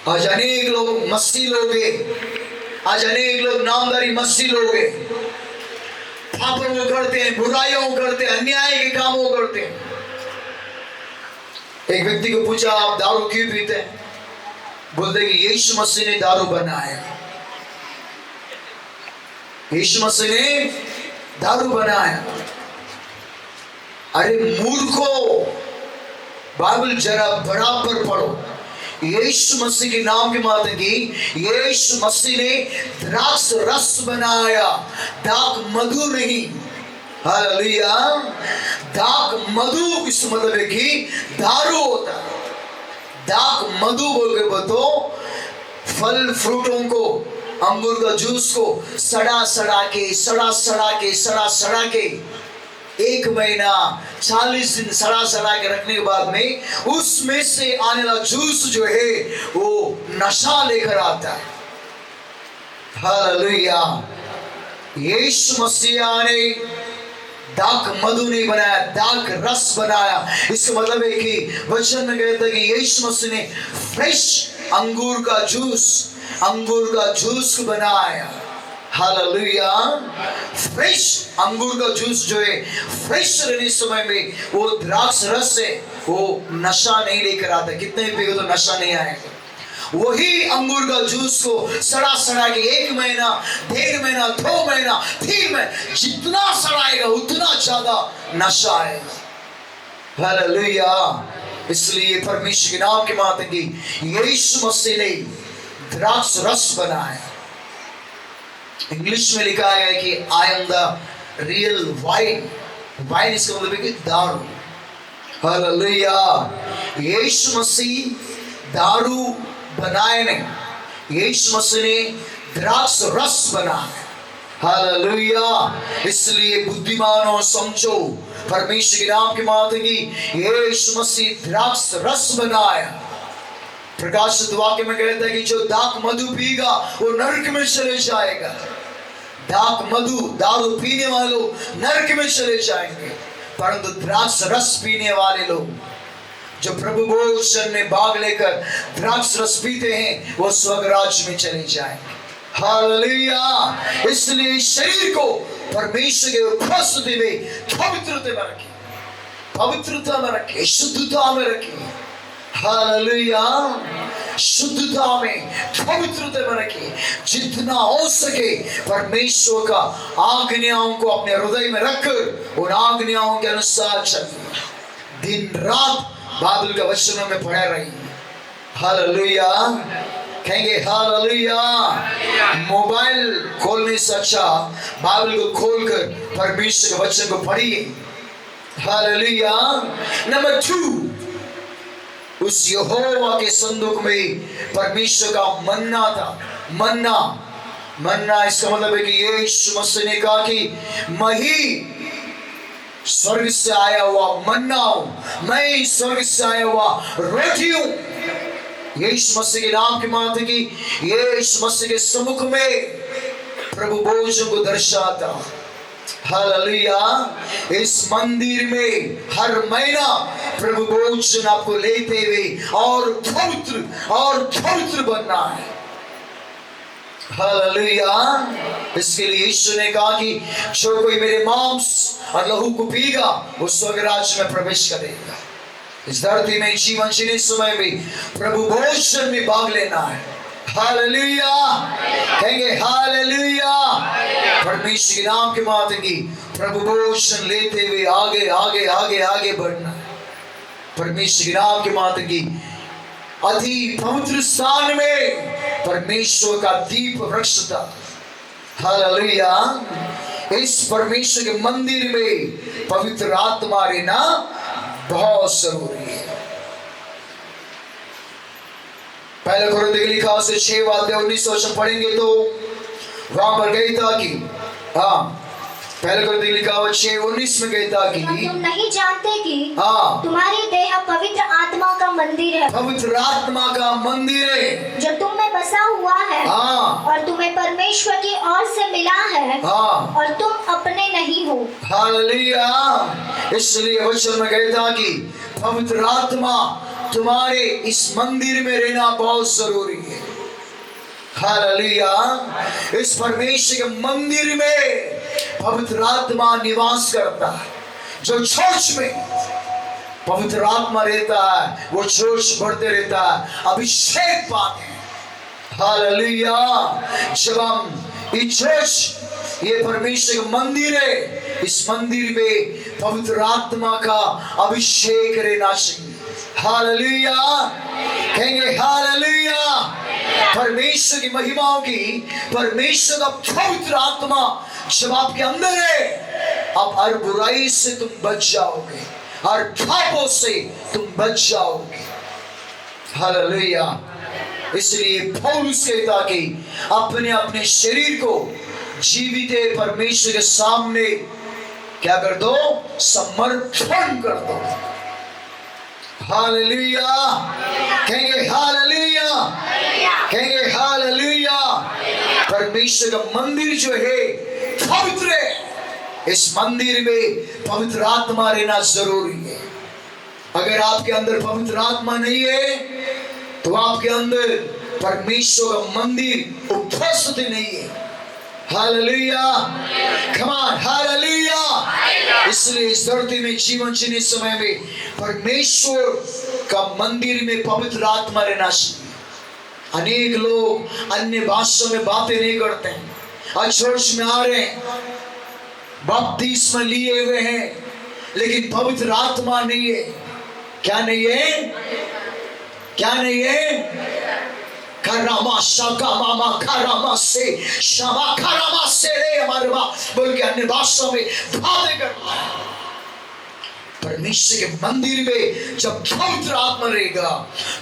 Speaker 1: आज अनेक लोग मसीह लोग हैं, आज अनेक लोग नामदारी मसीह लोग हैं, पापों को करते हैं, बुराइयों को करते हैं, अन्याय के कामों को करते हैं। एक व्यक्ति को पूछा, आप दारू क्यों पीते हैं? बोलते कि यीशु मसीह ने दारू बनाया, यीशु मसीह ने दारू बनाया। अरे मूर्खों, बाइबल जरा बराबर पढ़ो। यीशु मसीह के नाम के माध्यम की यीशु मसीह ने द्राक्ष रस बनाया, दाख मधु नहीं। हालेलुया। दाख मधु इस मतलब है कि दारू होता है। दाक मधु बोल के बोतो फल फ्रूटों को, अंगूर का जूस को सड़ा सड़ा के 1 महीना 40 दिन सड़ा के रखने के बाद में उसमें से आने वाला जूस जो है वो नशा लेकर आता है। हालेलुया। यीशु मसीह ने दाक मधु नहीं बनाया, दाक रस बनाया। इसका मतलब है कि वचन में कहता है कि यीशु मसीह ने फ्रेश अंगूर का जूस बनाया। हालेलुया। फ्रेश अंगूर का जूस जो है फ्रेश रहने समय में वो द्राक्ष रस से वो नशा नहीं लेकर आता। कितने भी पियो तो नशा नहीं आएगा। वही अंगूर का जूस को सड़ा के 1 महीना 1.5 महीना 2 महीना 3 महीना जितना सड़ाएगा उतना ज्यादा नशा आएगा। हालेलुया। इसलिए परमेश्वर के नाम के माते की यीशु मसीह ने द्राक्ष रस बनाया। इंग्लिश में लिखा है कि I am the real wine. Wine इसका मतलब है कि दारू। हालेलुया। यीशु मसीह दारू बनाए नहीं, यीशु मसीह ने द्राक्ष रस बनाया। हालेलुया। इसलिए बुद्धिमानों समझो परमेश्वर के नाम के माते की यीशु मसीह द्राक्ष रस बनाया। प्रकाशित वाक्य में कहता है कि जो दाक मधु पीगा वो नरक में चले जाएगा। दाक मधु दारू पीने वाले लोग नरक में चले जाएंगे, परंतु द्राक्ष रस पीने वाले लोग जो प्रभु भोजन में भाग लेकर द्राक्ष रस पीते हैं वो स्वर्ग राज्य में चले जाएंगे। हालेलुया। इसलिए शरीर को परमेश्वर के उपस्थिति में पवित्रता में रखे, शुद्धता में रखे। हालेलुया। शुद्धता में पवित्रता में रखे। जितना हो सके परमेश्वर का आज्ञाओं को अपने हृदय में रखकर उन आज्ञाओं के अनुसार चलिए। दिन रात बाइबल का वचनों में पढ़ा रही। हालेलुया। कहेंगे हालेलुया। मोबाइल खोलने से अच्छा बाइबल को खोलकर परमेश्वर के वचन को पढ़िए। हालेलुया। नंबर 2, उस यहोवा के संदूक में परमेश्वर का मन्ना था। मन्ना इसका मतलब है कि यीशु मसीह ने कहा कि मैं ही स्वर्ग से आया हुआ मन्ना हूं, मैं स्वर्ग से आया हुआ रोटी हूं। यीशु मसीह के नाम के माते की यीशु मसीह के सम्मुख में प्रभु भोजन को दर्शाता। हालेलुया। इस मंदिर में हर महीना प्रभु भोजन आपको लेते हुए और पवित्र बनना है। हालेलुया। इसके लिए यीशु ने कहा कि जो कोई मेरे मांस और लहू को पीगा वो स्वर्ग राज्य में प्रवेश करेगा। इस धरती में जीवन जीने समय में प्रभु भोजन में भाग लेना है। हालेलुया। कहेंगे हालेलुया। परमेश्वर के नाम के माते की प्रभु भोजन लेते हुए आगे बढ़ना है। परमेश्वर के नाम के माते की अति पवित्र स्थान में परमेश्वर का दीप वृक्ष था। हालेलुया। इस परमेश्वर के मंदिर में पवित्र आत्मा रहना बहुत जरूरी है। पहले कोरिन्थियों की लिखा से 6:19 पढ़ेंगे तो वहां पर कहता कि पहले कोरिन्थियों की लिखा 6:19 में कहता कि
Speaker 2: तुम नहीं जानते कि तुम्हारी देह पवित्र आत्मा का मंदिर है,
Speaker 1: पवित्र आत्मा का मंदिर है
Speaker 2: जो तुम में बसा हुआ है और तुम्हें परमेश्वर की ओर से मिला है और तुम अपने नहीं हो।
Speaker 1: हालेलुया। इसलिए वचन में कहता कि पवित्र आत्मा तुम्हारे इस मंदिर में रहना बहुत जरूरी है। हालेलुया। इस परमेश्वर के मंदिर में पवित्र आत्मा निवास करता है। जो चर्च में पवित्र आत्मा रहता है वो चर्च बढ़ते रहता है, अभिषेक पाते हैं। हालेलुया। जब हम इस चर्च ये परमेश्वर का मंदिर है, इस मंदिर में पवित्र आत्मा का अभिषेक रहना चाहिए। हालेलुया। कहेंगे हालेलुया। परमेश्वर की महिमाओं की परमेश्वर का पवित्र आत्मा जब आपके अंदर है, आप हर बुराई से तुम बच जाओगे, हर पापों से तुम बच जाओगे। हालेलुया। इसलिए पौलुस कहता कि अपने अपने शरीर को जीवित परमेश्वर के सामने क्या कर दो? समर्पण कर दो। हालेलुया। कहेंगे हालेलुया, कहेंगे हालेलुया। परमेश्वर का मंदिर जो है पवित्र है। इस मंदिर में पवित्र आत्मा रहना जरूरी है। अगर आपके अंदर पवित्र आत्मा नहीं है तो आपके अंदर परमेश्वर का मंदिर उपस्थित नहीं है। Hallelujah, come on, hallelujah. इसलिए इस धरती में जीवन जीने समय में परमेश्वर का मंदिर में पवित्र आत्मा रहना चाहिए। अनेक लोग अन्य भाषा में बातें नहीं करते हैं, आज चर्च में आ रहे हैं, बपतिस्मा लिए हुए हैं, लेकिन पवित्र आत्मा नहीं है। क्या नहीं है? क्या नहीं है? करामा शाका मामा करामा से शमा करामा से रे हमारे बोल के अन्य भाषा में बातें करता है। परमेश्वर के मंदिर में जब पवित्र आत्मा रहेगा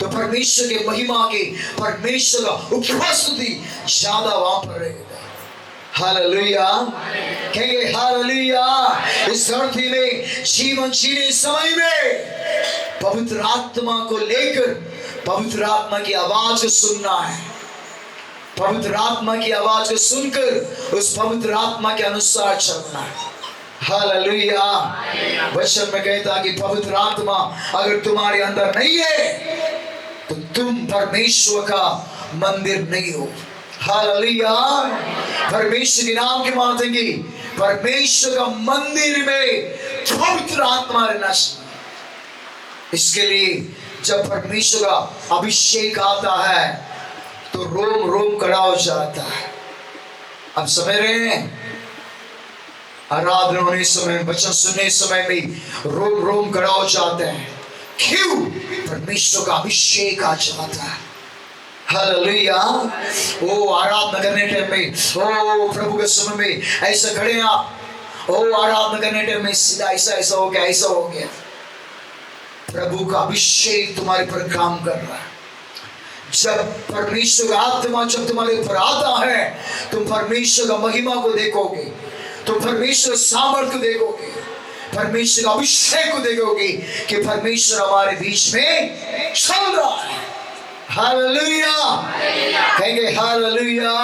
Speaker 1: तो परमेश्वर के महिमा के, परमेश्वर का उपस्थिति ज्यादा वहां पर रहेगा। हालेलुया, कहेंगे हालेलुया। इस धरती में जीवन जीने समय में पवित्र आत्मा को लेकर पवित्र आत्मा की आवाज को सुनना है। पवित्र आत्मा की आवाज को सुनकर उस पवित्र आत्मा के अनुसार चलना है। हालेलुया। वचन में कहता कि पवित्र आत्मा अगर तुम्हारे अंदर नहीं है तो तुम परमेश्वर का मंदिर नहीं हो। हालेलुया। परमेश्वर के नाम की मातेंगी, परमेश्वर का मंदिर में पवित्र आत्मा रहना चाहिए। इसके लिए जब परमेश्वर का अभिषेक आता है तो रोम रोम खड़ा हो जाता है। अब समझ रहे हैं? आराधना होने समय, वचन सुनने समय में रोम रोम खड़ा हो जाते हैं। क्यों? परमेश्वर का अभिषेक आ जाता है। हालेलुया। ओ आराधना करने टाइम में, ओ प्रभु के समय में ऐसा खड़े हैं आप, ओ आराधना करने टाइम में सीधा ऐसा ऐसा हो गया, ऐसा हो गया। प्रभु का अभिषेक तुम्हारे पर काम कर रहा है। जब परमेश्वर का आत्मा जब तुम्हारे ऊपर आता है तुम परमेश्वर का महिमा को देखोगे, तुम परमेश्वर सामर्थ्य को देखोगे, परमेश्वर का अभिषेक को देखोगे कि परमेश्वर हमारे बीच में चल रहा है। हालेलुया, कहेंगे हालेलुया।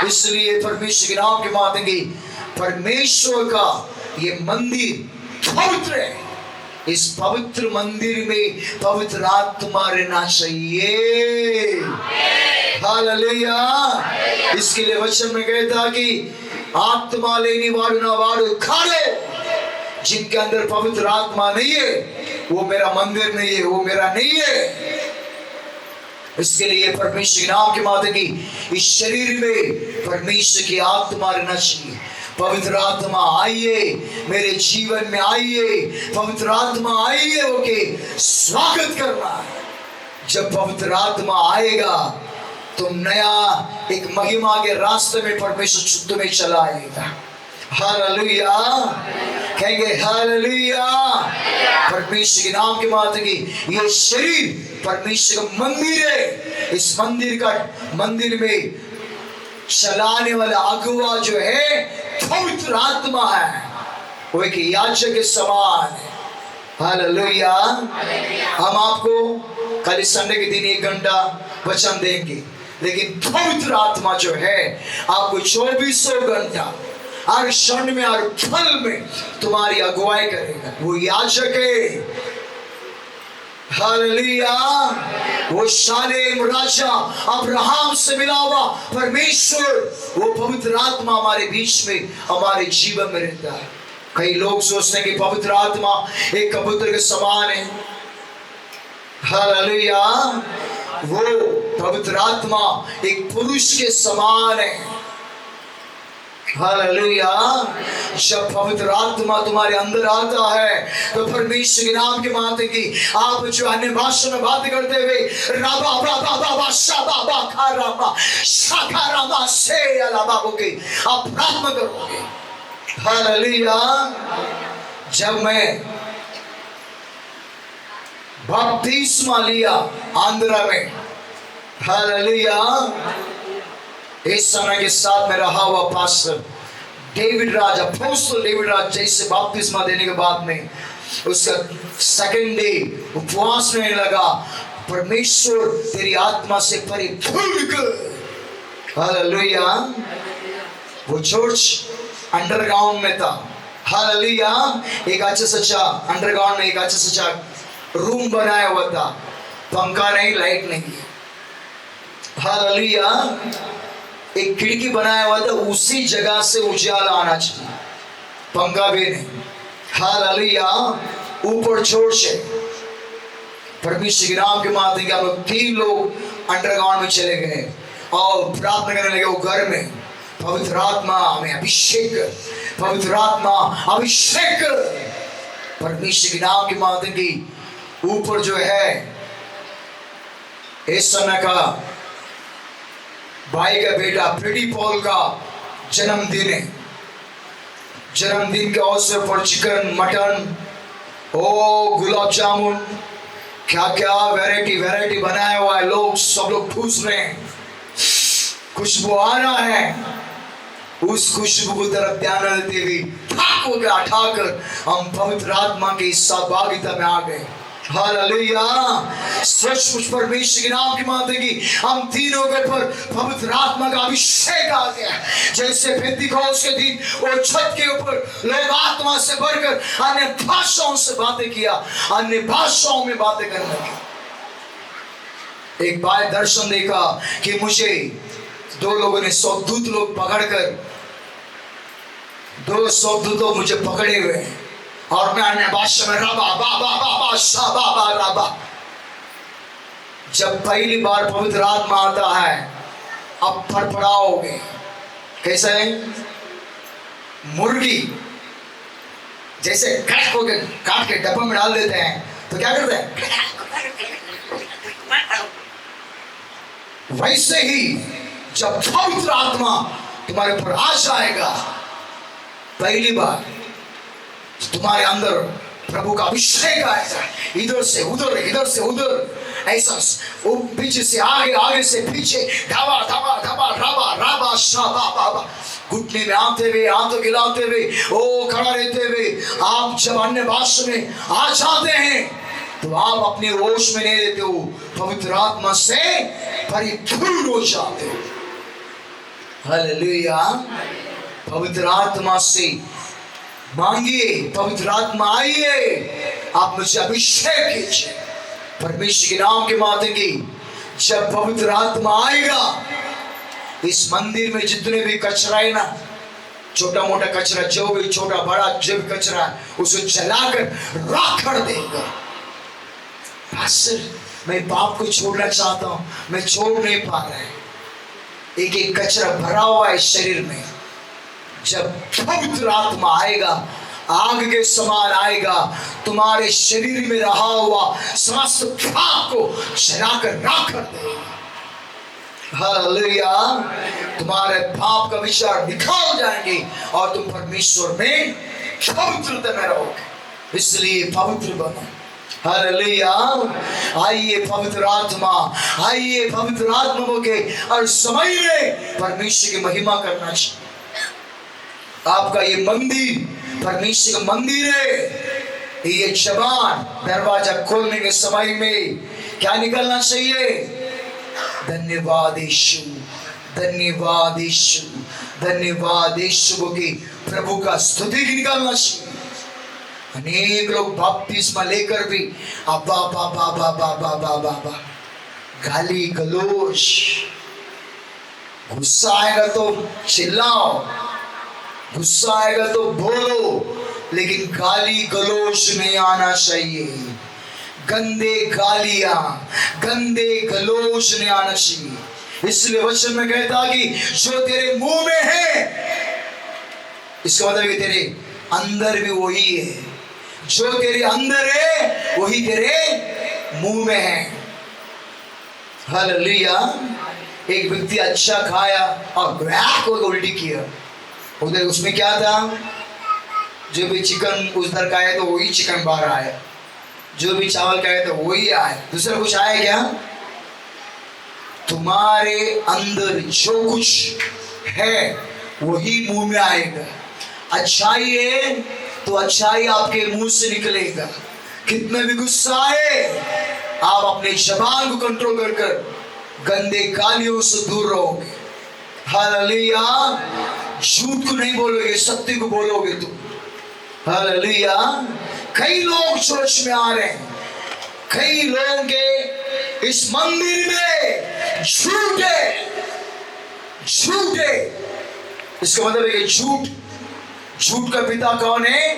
Speaker 1: इसलिए परमेश्वर के नाम की मातेंगे, परमेश्वर का ये मंदिर पवित्र है। इस पवित्र मंदिर में पवित्र आत्मा रहना चाहिए। हालेलुया। इसके लिए वचन में कहता कि आत्मा लेने वाले खाड़े, जिनके अंदर पवित्र आत्मा नहीं है वो मेरा मंदिर नहीं है, वो मेरा नहीं है। इसके लिए परमेश्वर के नाम की माते की इस शरीर में परमेश्वर की आत्मा रहना चाहिए। पवित्र आत्मा आइए, मेरे जीवन में आइए, पवित्र आत्मा आइए ओके स्वागत करना है। जब पवित्र आत्मा आएगा तुम नया एक महिमा के रास्ते में परमेश्वर तुम्हें चलाएगा। हालेलुया, कहेंगे हालेलुया। परमेश्वर के नाम की बात है कि ये शरीर परमेश्वर का मंदिर है। इस मंदिर में चलाने वाला अगुवा जो है पवित्र आत्मा है, वो एक याजक के समान है। हालेलुया। हम आपको कल संडे के दिन 1 घंटा वचन देंगे, लेकिन पवित्र आत्मा जो है आपको 2400 घंटा हर क्षण में हर पल में तुम्हारी अगुवाई करेगा। वो याजक है। हालेलुया। वो शालेम राजा अब्राहम से मिला हुआ परमेश्वर, वो पवित्र आत्मा हमारे बीच में हमारे जीवन में रहता है। कई लोग सोचते हैं कि पवित्र आत्मा एक कबूतर के समान है। हालेलुया। वो पवित्र आत्मा एक पुरुष के समान है। हालेलुया। जब पवित्र आत्मा तुम्हारे अंदर आता है तो परमेश्वर के नाम की बात है कि आप जो अन्य भाषा में बात करते हुए राबा राबा बाबा शाबा बा खारामा शाखारामा से अलावा बोके आप प्रार्थना करोगे। हालेलुया। बपतिस्मा लिया आंध्रा में। हालेलुया। इस समय के साथ में रहा हुआ पास्टर डेविड राज, अपोस्टल डेविड राज, जैसे बपतिस्मा देने के बाद में उसका सेकंड डे उपवास में लगा, परमेश्वर तेरी आत्मा से परिपूर्ण कर। हालेलुया। वो चर्च अंडरग्राउंड में था। हालेलुया। एक अच्छा सच्चा अंडरग्राउंड में एक अच्छा सच्चा रूम बनाया हुआ था, पंखा नहीं, लाइट नहीं। हालेलुया। एक खिड़की बनाया हुआ था, उसी जगह से उजाला आना चाहिए, पंखा भी नहीं। हालेलुया। ऊपर चर्च है। परमेश्वर के नाम के माध्यम से हम लोग 3 लोग अंडरग्राउंड में चले गए और प्रार्थना करने लगे। वो घर में पवित्र आत्मा हमें अभिषेक कर, पवित्र आत्मा अभिषेक कर। परमेश्वर के नाम के माध्यम की ऊपर जो है इस समय का भाई का बेटा प्रीति पॉल का जन्मदिन है। जन्मदिन के अवसर पर चिकन, मटन, ओ गुलाब जामुन, क्या क्या वैरायटी वैरायटी बनाया हुआ है। लोग सब लोग ठूस रहे हैं, खुशबू आ रहा है। उस खुशबू को तरफ ध्यान देते हुए ठाक होकर उठाकर हम पवित्र आत्मा की सहभागिता में आ गए। हालेलुया। सचमुच परमेश्वर के नाम की माध्यम की हम तीनों के पर पवित्र आत्मा का अभिषेक आ गया। जैसे पेंतिकोस्त के दिन वो छत के ऊपर लोग आत्मा से भरकर अन्य भाषाओं से बातें किया, अन्य भाषाओं में बातें करने लगे। एक बार दर्शन देखा कि मुझे 2 लोगों ने स्वर्गदूत लोग पकड़कर, 2 स्वर्गदूत लोग मुझे पकड़े हुए हैं और मैं अन्य भाषा में रबा बाबा बाबा शाबा रबा। जब पहली बार पवित्र आत्मा आता है अब फड़फड़ाओगे। कैसा है? मुर्गी जैसे कट को काट के डब्बा में डाल देते हैं तो क्या करते हैं, वैसे ही जब पवित्र आत्मा तुम्हारे ऊपर आ जाएगा पहली बार, तुम्हारे अंदर प्रभु का अभिषेक आएगा। इधर से उधर, इधर से उधर, ऐसा पीछे से आगे, आगे से पीछे, धावा धावा धावा राबा राबा शाबा बाबा। घुटने में आते हुए, हाथों गिलाते हुए, ओ खड़ा रहते हुए आप जब अन्य भाषा में आ जाते हैं तो आप अपने होश में नहीं रहते हो, पवित्र आत्मा से परिपूर्ण हो जाते हो। हालेलुया। पवित्र आत्मा से मांगिए, पवित्र आत्मा आइए, आप मुझे अभिषेक कीजिए। परमेश्वर के नाम के माध्यम की जब पवित्र आत्मा आएगा, इस मंदिर में जितने भी कचरा है ना, छोटा मोटा कचरा, जो भी छोटा बड़ा जो भी कचरा है, उसे जलाकर राख कर देगा। पास्टर, मैं पाप को छोड़ना चाहता हूं, मैं छोड़ नहीं पा रहा है। एक एक कचरा भरा हुआ है शरीर में। जब पवित्र आत्मा आएगा, आग के समान आएगा, तुम्हारे शरीर में रहा हुआ समस्त पाप को जलाकर राख कर देगा। हालेलुया। तुम्हारे पाप का विचार निकाल जाएंगे और तुम परमेश्वर में पवित्रता में रहोगे। इसलिए पवित्र बनो। हालेलुया। आइए पवित्र आत्मा, आइए पवित्र आत्मा के और समय में परमेश्वर की महिमा करना चाहिए। आपका ये मंदिर परमेश्वर का मंदिर है। ये जबान दरवाजा खोलने के समय में क्या निकलना चाहिए? धन्यवाद यीशु, धन्यवाद यीशु, धन्यवाद यीशु की प्रभु का स्तुति निकलना चाहिए। अनेक लोग बपतिस्मा लेकर भी अब्बा बाबा बाबा बाबा बाबा, गाली गलोच, गुस्सा आएगा तो चिल्लाओ, गुस्सा आएगा तो बोलो, लेकिन गाली गलोच नहीं आना चाहिए। गंदे गालियां, गंदे गलोच नहीं आना चाहिए। इसलिए वचन में कहता कि जो तेरे मुंह में है, इसका मतलब कि तेरे अंदर भी वही है। जो तेरे अंदर है वही तेरे मुंह में है। हालेलुया। एक व्यक्ति अच्छा खाया और ग्रैक को उल्टी किया, उधर उसमें क्या था? जो भी चिकन उधर खाया तो वही चिकन बाहर आया। जो भी चावल खाए थे वही आए, दूसरा कुछ आया क्या? तुम्हारे अंदर जो कुछ है वही मुंह में आएगा। अच्छाई है तो अच्छाई आपके मुंह से निकलेगा। कितने भी गुस्सा है, आप अपने जबान को कंट्रोल कर कर गंदे गालियों से दूर रहोगे। हालेलुया। झूठ को नहीं बोलोगे, सत्य को बोलोगे तुम। हालेलुया। कई लोग चर्च में आ रहे हैं, कई लोगों के इस मंदिर में झूठ है, झूठ है। इसका मतलब है कि झूठ का पिता कौन है?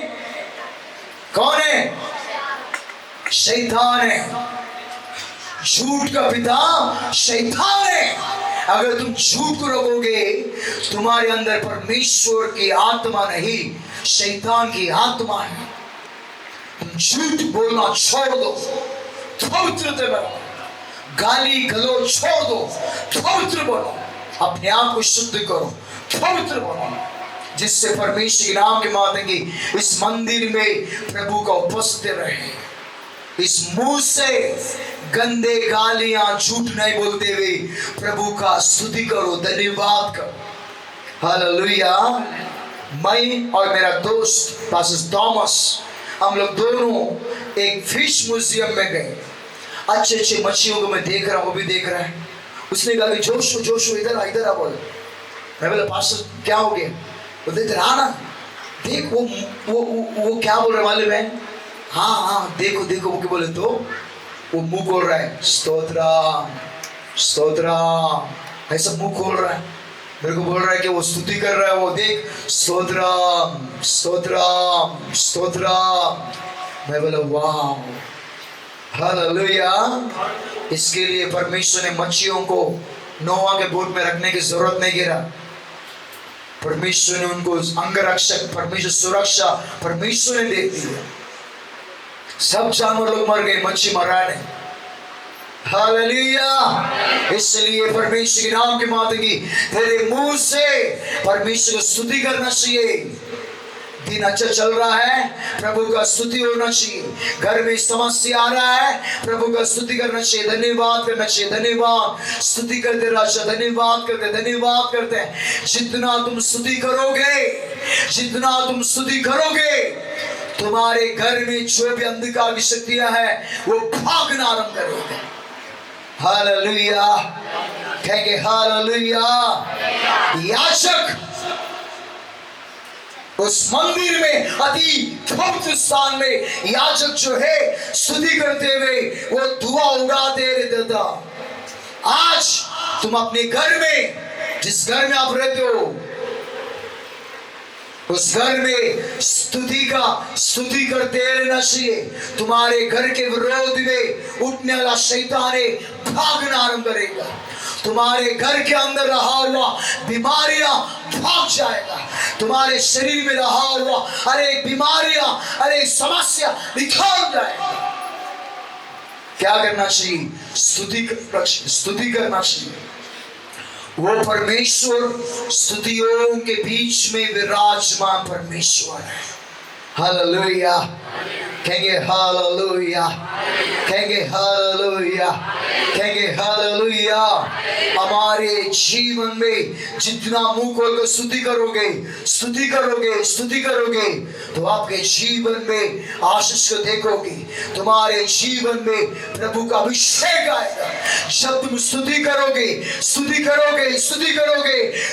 Speaker 1: कौन है? शैतान है। झूठ का पिता शैतान है। अगर तुम झूठ को रोकोगे, तुम्हारे अंदर परमेश्वर की आत्मा नहीं, शैतान की आत्मा है। तुम झूठ बोलना छोड़ दो, पवित्रता बनो। गाली गलौज छोड़ दो, पवित्र बनो। अपने आप को शुद्ध करो, पवित्र बनो, जिससे परमेश्वर के नाम के माध्यम की इस मंदिर में प्रभु का उपस्थित रहे। इस मुंह से गंदे गालियां झूठ नहीं बोलते हुए प्रभु का स्तुति करो, धन्यवाद करो। हालेलुया। मैं और मेरा दोस्त पास्टर थॉमस, हम लोग दोनों एक फिश म्यूजियम में गए। अच्छे अच्छे मछलियों को मैं देख रहा हूँ, वो भी देख रहा है। उसने कहा कि जोशो इधर आ बोले। मैं बोला पास्टर क्या हो गया? बोलते इधर आना, देख वो क्या बोल रहे मालूम है? हाँ देखो देखो। वो क्या बोले तो वो मुंह खोल रहा है, स्तोत्रम स्तोत्रम, ऐसा मुंह खोल रहा है। मेरे को बोल रहा है कि वो स्तुति कर रहा है। वो देख, स्तोत्रम स्तोत्रम स्तोत्रम। मैं बोला वाह, हालेलुया। इसके लिए परमेश्वर ने मच्छियों को नोआ के बोट में रखने की जरूरत नहीं गिरा। परमेश्वर ने उनको अंगरक्षक, परमेश्वर सुरक्षा परमेश्वर ने दे दी। सब जानवर लोग मर गए, मच्छी मरा नहीं। हालेलुया। इसलिए परमेश्वर के नाम के माध्यम की तेरे मुंह से परमेश्वर को स्तुति करना चाहिए। दिन अच्छा चल रहा है, प्रभु का स्तुति होना चाहिए। घर में समस्या आ रहा है, प्रभु का स्तुति करना चाहिए, धन्यवाद करना चाहिए। धन्यवाद, स्तुति करते राजा, धन्यवाद करते हैं। जितना तुम स्तुति करोगे, तुम्हारे घर में जो भी अंधकार की शक्तियां हैं वो भागना आरंभ करेगा। हालेलुया। कहेंगे हालेलुया। याजक उस मंदिर में, अति पवित्र स्थान में याजक जो है स्तुति करते हुए वो धुआं उड़ाते रहता था। आज तुम अपने घर में, जिस घर में आप रहते हो, उस घर में स्तुति करते रहना चाहिए। तुम्हारे घर के विरोध में उठने वाला शैतान भागना आरंभ करेगा। तुम्हारे घर के अंदर रहा हुआ बीमारियां भाग जाएगा। तुम्हारे शरीर में रहा हुआ बीमारियां, समस्या निकल जाएगा। क्या करना चाहिए? स्तुति करना चाहिए। वो परमेश्वर स्तुतियों के बीच में विराजमान परमेश्वर है। हालेलुया। कहेंगे हालेलुया, कहेंगे हालेलुया, कहेंगे हालेलुया। हमारे जीवन में जितना मुंह खोलकर स्तुति करोगे तो आपके जीवन में आशीष को देखोगे। तुम्हारे जीवन में प्रभु का अभिषेक आएगा। जब तुम स्तुति करोगे,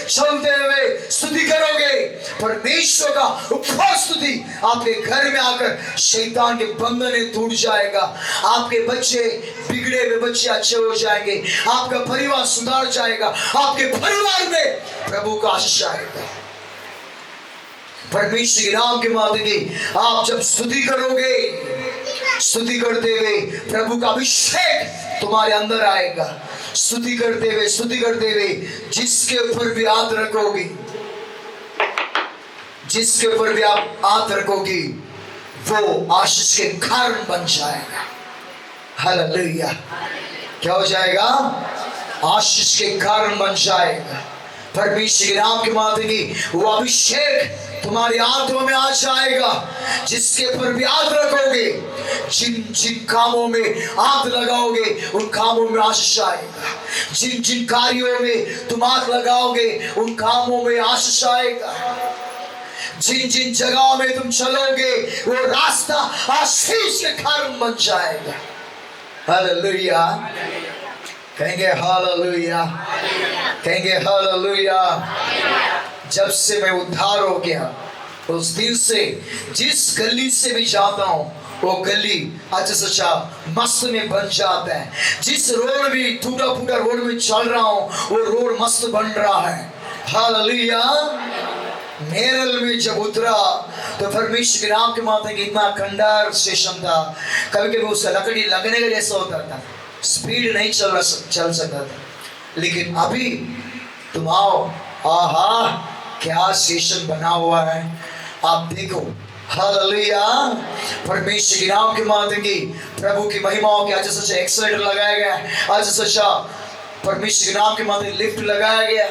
Speaker 1: चलते हुए स्तुति करोगे, परमेश्वर का उपस्थिति आपके घर में आकर शैतान के बंधन टूट जाएगा। आपके बच्चे, बिगड़े हुए बच्चे अच्छे हो जाएंगे। आपका परिवार सुधार जाएगा। आपके परिवार में प्रभु का आशीष आएगा। परमेश्वर के नाम के माध्यम से आप जब स्तुति करोगे, स्तुति करते हुए प्रभु का अभिषेक तुम्हारे अंदर आएगा। स्तुति करते हुए जिसके ऊपर भी हाथ रखोगे, जिसके ऊपर भी आप हाथ रखोगे, वो आशीष के कारण बन जाएगा। हालेलुया। क्या हो जाएगा? आशीष के कारण बन जाएगा। परमेश्वर के नाम के माध्यम से वो अभिषेक तुम्हारी आंखों में आ जाएगा, जिसके पर भी आग रखोगे, जिन जिन कामों में आग लगाओगे उन कामों में आशीष आएगा। जिन जिन कार्यों में तुम आग लगाओगे उन कामों में आशीष आएगा। जिन जिन जगहों में तुम चलोगे वो रास्ता आशीष के कारण बन जाएगा। हालेलुया, कहेंगे हालेलुया, कहेंगे हालेलुया। जब से मैं उद्धार हो गया उस दिन से जिस गली से भी जाता हूँ वो गली अच्छा सच्चा मस्त में बन जाता है। जिस रोड भी टूटा फूटा रोड में चल रहा हूँ वो रोड मस्त बन रहा है। हालेलुया। मेरल में जब उतरा तो परमेश्वर के नाम के माता की इतना खंडार स्टेशन था, कभी कभी उसका लकड़ी लगने का जैसा होता था, स्पीड नहीं चल सकता था। लेकिन अभी तुम आओ, आहा क्या स्टेशन बना हुआ है, आप देखो। हालेलुया। परमेश्वर के नाम के माता की प्रभु की महिमाओं के अच्छा सच्चा एक्सीलेटर लगाया गया, अच्छा सच्चा परमेश्वर के नाम के माते लिफ्ट लगाया गया,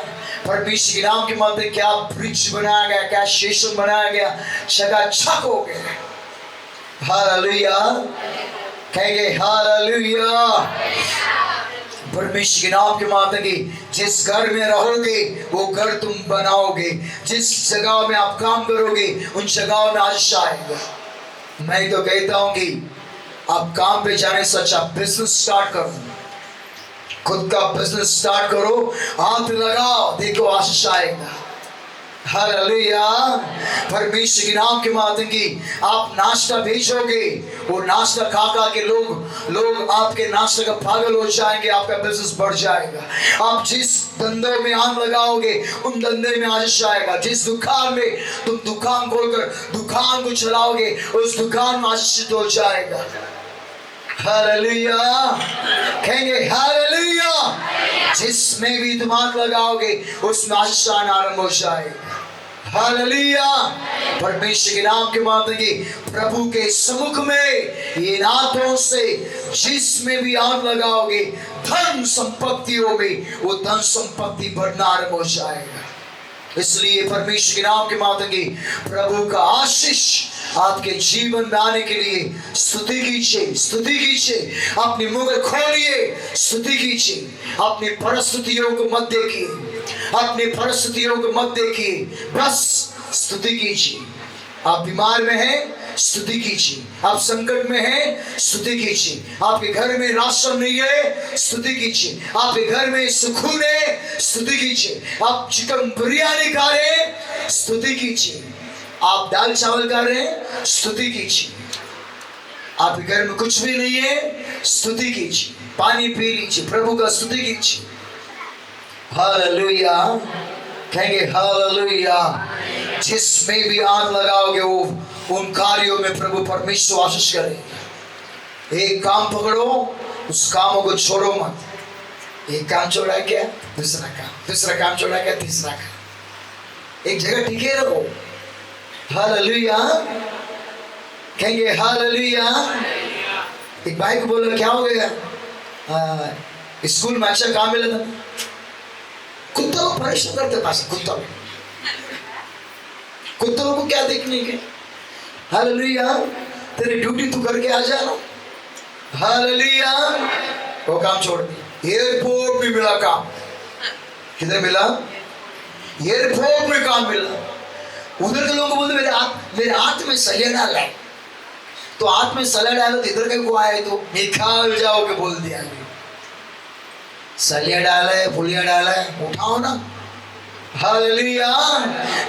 Speaker 1: परमेश्वर के नाम के माते क्या ब्रिज बनाया गया, क्या स्टेशन बनाया गया, चकाचक हो गया। हालेलुया, कहेंगे हालेलुया। परमेश्वर के नाम के माता की जिस घर में रहोगे वो घर तुम बनाओगे, जिस जगह में आप काम करोगे उन जगहों में आशीष आएगा। मैं तो कहता हूं कि आप काम पे जाने से अच्छा बिजनेस स्टार्ट करो, खुद का बिजनेस स्टार्ट करो, हाथ लगाओ, देखो आशीष आएगा। हालेलुया। परमेश्वर के नाम के माध्यम की आप नाश्ता भेजोगे, वो नाश्ता खा के लोग आपके नाश्ते का पागल हो जाएंगे, आपका बिजनेस बढ़ जाएगा। आप जिस धंधों में आग लगाओगे उन धंधे में आशीष आएगा। जिस दुकान में तुम दुकान खोलकर दुकान को चलाओगे उस दुकान में आशीष हो जाएगा। हालेलुया, कहेंगे हालेलुया। जिसमें भी तुम आग लगाओगे उसमें आशीष आना आरंभ हो जाएगा। हालेलुया। परमेश्वर के नाम के माध्यम की प्रभु के सम्मुख में ये नाथों से जिसमें भी आग लगाओगे धन संपत्तियों में वो धन संपत्ति बढ़ना आरंभ हो जाएगा। इसलिए परमेश्वर के नाम के माध्यम की प्रभु का आशीष आपके जीवन में आने के लिए स्तुति कीजिए, स्तुति कीजिए, अपनी मुख खोलिए, स्तुति कीजिए। अपनी परिस्थितियों को मत देखिए, अपनी परिस्थितियों को मत देखिए, बस स्तुति कीजिए। आप बीमार में हैं, स्तुति कीजिए। आप संकट में हैं, स्तुति कीजिए। आपके घर में राशन नहीं है, स्तुति कीजिए। आपके घर में सुकून है, स्तुति कीजिए। आप चिकन बिरयानी खा रहे हैं, स्तुति कीजिए। आप दाल चावल खा रहे हैं, स्तुति कीजिए। आपके घर में कुछ भी नहीं है, स्तुति कीजिए। पानी पी लीजिए, प्रभु का स्तुति कीजिए। हालेलुया, कहेंगे हालेलुया। जिसमें भी आग लगाओगे वो उन कार्यों में प्रभु परमेश्वर आशीष करेगा। एक काम पकड़ो, उस कामों को छोड़ो मत। एक काम छोड़ा क्या दूसरा काम, दूसरा काम छोड़ा क्या तीसरा काम, एक जगह टिके रहो। हालेलुया, कहेंगे हालेलुया। एक भाई को बोला क्या हो गया, स्कूल में अच्छा काम मिला था, कुत्ता को परेशान करते पास, कुत्तों को क्या देखने के। हालेलुया, तेरी ड्यूटी तू करके आ जाना। हालेलुया, वो काम छोड़ दी। एयरपोर्ट में मिला काम, किधर मिला, एयरपोर्ट में काम मिला। उधर के लोगों को बोलते मेरे हाथ में सलिया डाला है, तो हाथ में सलिया डालो तो इधर के को आए तो निकाल जाओ के बोल दिया। सलिया डाला है, फुलिया डाला है, उठाओ ना। हालेलुया।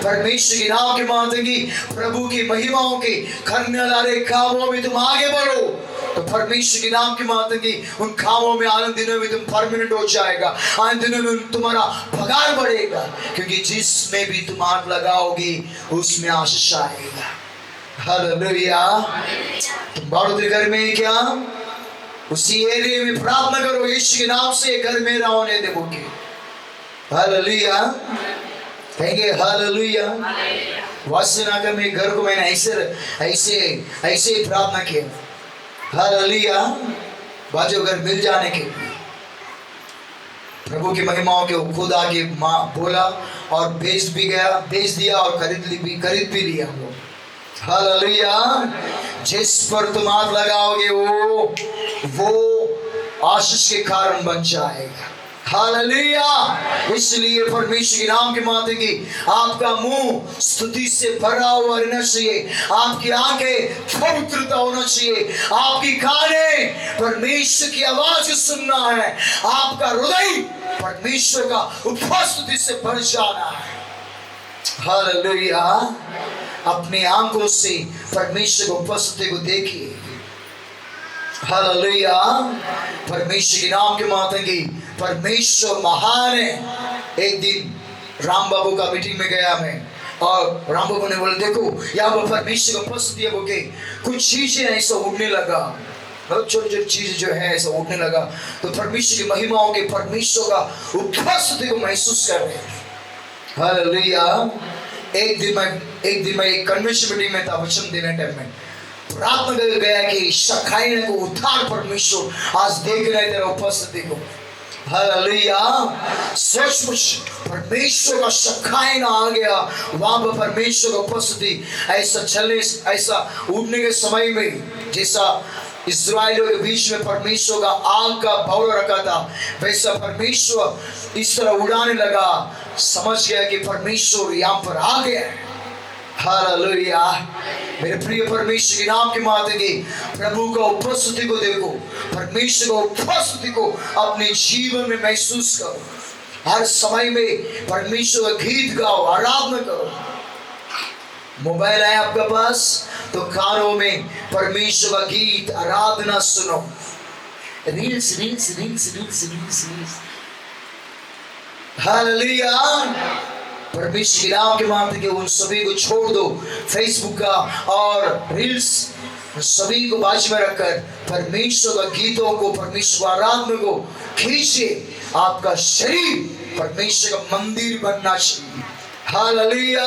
Speaker 1: परमेश्वर के नाम के माध्यम की प्रभु की महिमाओं के करने वाले कामों में तुम आगे बढ़ो तो परमेश्वर के नाम के माध्यम की उन कामों में आनंद दिनों में तुम परमानेंट हो जाएगा। आनंद दिनों में तुम्हारा पगार बढ़ेगा, क्योंकि जिसमें भी तुम आग लगाओगी उसमें आशीष आएगा। हालेलुया। तुम बढ़ोतरी घर में क्या उसी एरिया में प्रार्थना करो, यीशु के नाम से घर मेरा होने देवोगे। हालेलुया, कहेंगे हालेलुया। वासनागर में घर को मैंने ऐसे प्रार्थना किया। हालेलुया, बाजू घर मिल जाने के प्रभु की महिमाओं के खुद आके माँ बोला और बेच दिया और खरीद भी लिया वो। हालेलुया। जिस पर तुम हाथ लगाओगे वो आशीष के कारण बन जाएगा। हालेलुया। इसलिए परमेश्वर के नाम के माते की आपका मुंह स्तुति से भरा हुआ रहना चाहिए, आपकी आंखें पवित्रता होना चाहिए, आपकी कानें परमेश्वर की आवाज को सुनना है, आपका हृदय परमेश्वर का उपस्थिति से भर जाना है। हालेलुया। अपने आंखों से परमेश्वर की उपस्थिति को देखिए। हालेलुया। परमेश्वर के नाम के माते की परमेश्वर महान है। एक दिन राम बाबू का मीटिंग में गया मैं, और राम बाबू ने बोला देखो यहाँ पर परमेश्वर का उपस्थिति है बोके कुछ चीजें ऐसा उड़ने लगा, बहुत छोटी छोटी चीजें जो है ऐसा उड़ने लगा। तो परमेश्वर की महिमाओं के परमेश्वर का उपस्थिति को महसूस कर रहे हैं। हालेलुया। एक दिन मैं एक कन्वेंशन मीटिंग में था, वचन देने टाइम में प्रार्थना कर गया कि शखाइने को उद्धार परमेश्वर आज देख रहे तेरा उपस्थिति को। हालेलुया। सचमुच परमेश्वर का शखाइना आ गया वहां पर, परमेश्वर का उपस्थिति ऐसा उड़ने के समय में जैसा इस्राएलियों के बीच में परमेश्वर का आग का बाउल रखा था, वैसा परमेश्वर इस तरह उड़ाने लगा। समझ गया कि परमेश्वर यहाँ पर आ गया है। हालेलुया। मेरे प्रिय परमेश्वर के नाम के माते की प्रभु का उपस्थिति को देखो, परमेश्वर का उपस्थिति को अपने जीवन में महसूस करो। हर समय में परमेश्वर का गीत गाओ, आराधना करो। मोबाइल है आपके पास तो कानों में परमेश्वर का गीत आराधना सुनो। Reels reels reels reels reels reels. Hallelujah. परमेश्वर के नाम के माध्यम के उन सभी को छोड़ दो, फेसबुक का और रील्स सभी को बाजू में रखकर परमेश्वर का गीतों को, परमेश्वर आराधना को खींचिए। आपका शरीर परमेश्वर का मंदिर बनना चाहिए। हालेलुया।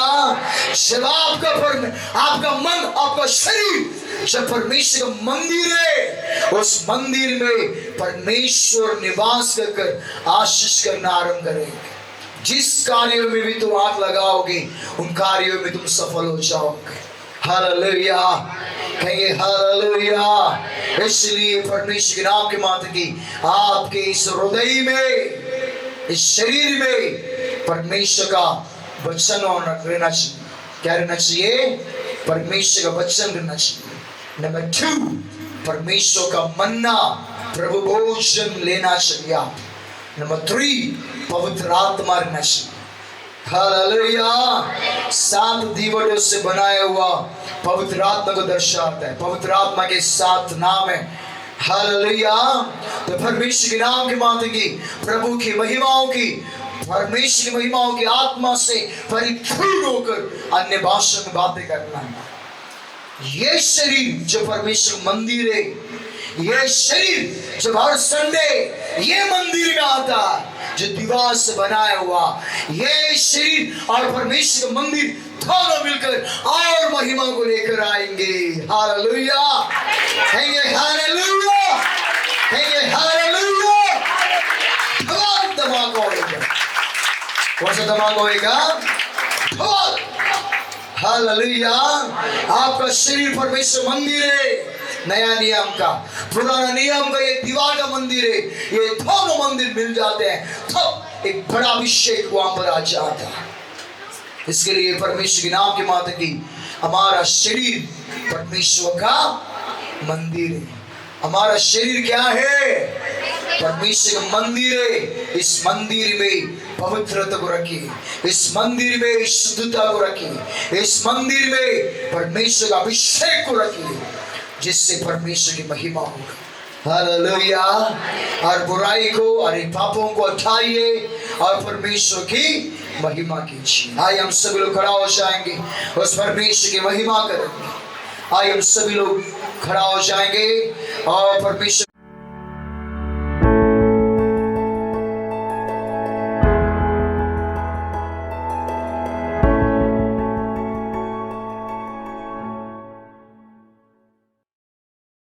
Speaker 1: जब आपका मन, आपका शरीर जब परमेश्वर का मंदिर है, उस मंदिर में परमेश्वर निवास कर आशीष करना आरंभ करेंगे। जिस कार्यों में भी तुम हाथ लगाओगे उन कार्यों में तुम सफल हो जाओगे। हालेलुया। कहेंगे हालेलुया। इसलिए परमेश्वर के नाम के माध्यम की आपके इस हृदय में, इस शरीर में परमेश्वर का वचन रहना चाहिए। क्या रहना चाहिए? परमेश्वर का वचन रहना चाहिए। नंबर 2, परमेश्वर का मन्ना प्रभु भोजन लेना चाहिए आप। नंबर 3, पवित्र आत्मा रहना चाहिए। हालेलुया। 7 दीवटों से बनाया हुआ पवित्र आत्मा को दर्शाता है। पवित्र आत्मा के 7 नाम है। हालेलुया। तो परमेश्वर के नाम के माध्यम की प्रभु की महिमाओं की, परमेश्वर की महिमाओं की आत्मा से परिपूर्ण होकर अन्य भाषा में बातें करना है। ये शरीर जो परमेश्वर मंदिर है, ये शरीर जब हर संडे ये मंदिर में आता है जो दीवार से बनाया हुआ, ये शरीर और परमेश्वर का मंदिर दोनों मिलकर और महिमा को लेकर आएंगे। हालेलुया। कहेंगे हालेलुया, कहेंगे हालेलुया। धमाका होगा। कौन सा धमाका होगा? हालेलुया। आपका शरीर परमेश्वर मंदिर है। नया नियम का, पुराना नियम का ये दीवार का मंदिर है। ये दोनों मंदिर मिल जाते हैं तो एक बड़ा अभिषेक वहां पर आ जाता है। इसके लिए परमेश्वर के नाम के माध्यम की हमारा शरीर परमेश्वर का मंदिर है। हमारा शरीर क्या है? परमेश्वर का मंदिर है। इस मंदिर में पवित्रता को रखिए, इस मंदिर में शुद्धता को रखिए, इस मंदिर में परमेश्वर का अभिषेक को रखिए, जिससे परमेश्वर की महिमा होगी। हालेलुया। और बुराई को और पापों को हटाइए और परमेश्वर की महिमा कीजिए। आइए हम सभी लोग खड़ा हो जाएंगे, उस परमेश्वर की महिमा करेंगे। आइए हम सभी लोग खड़ा हो जाएंगे और परमेश्वर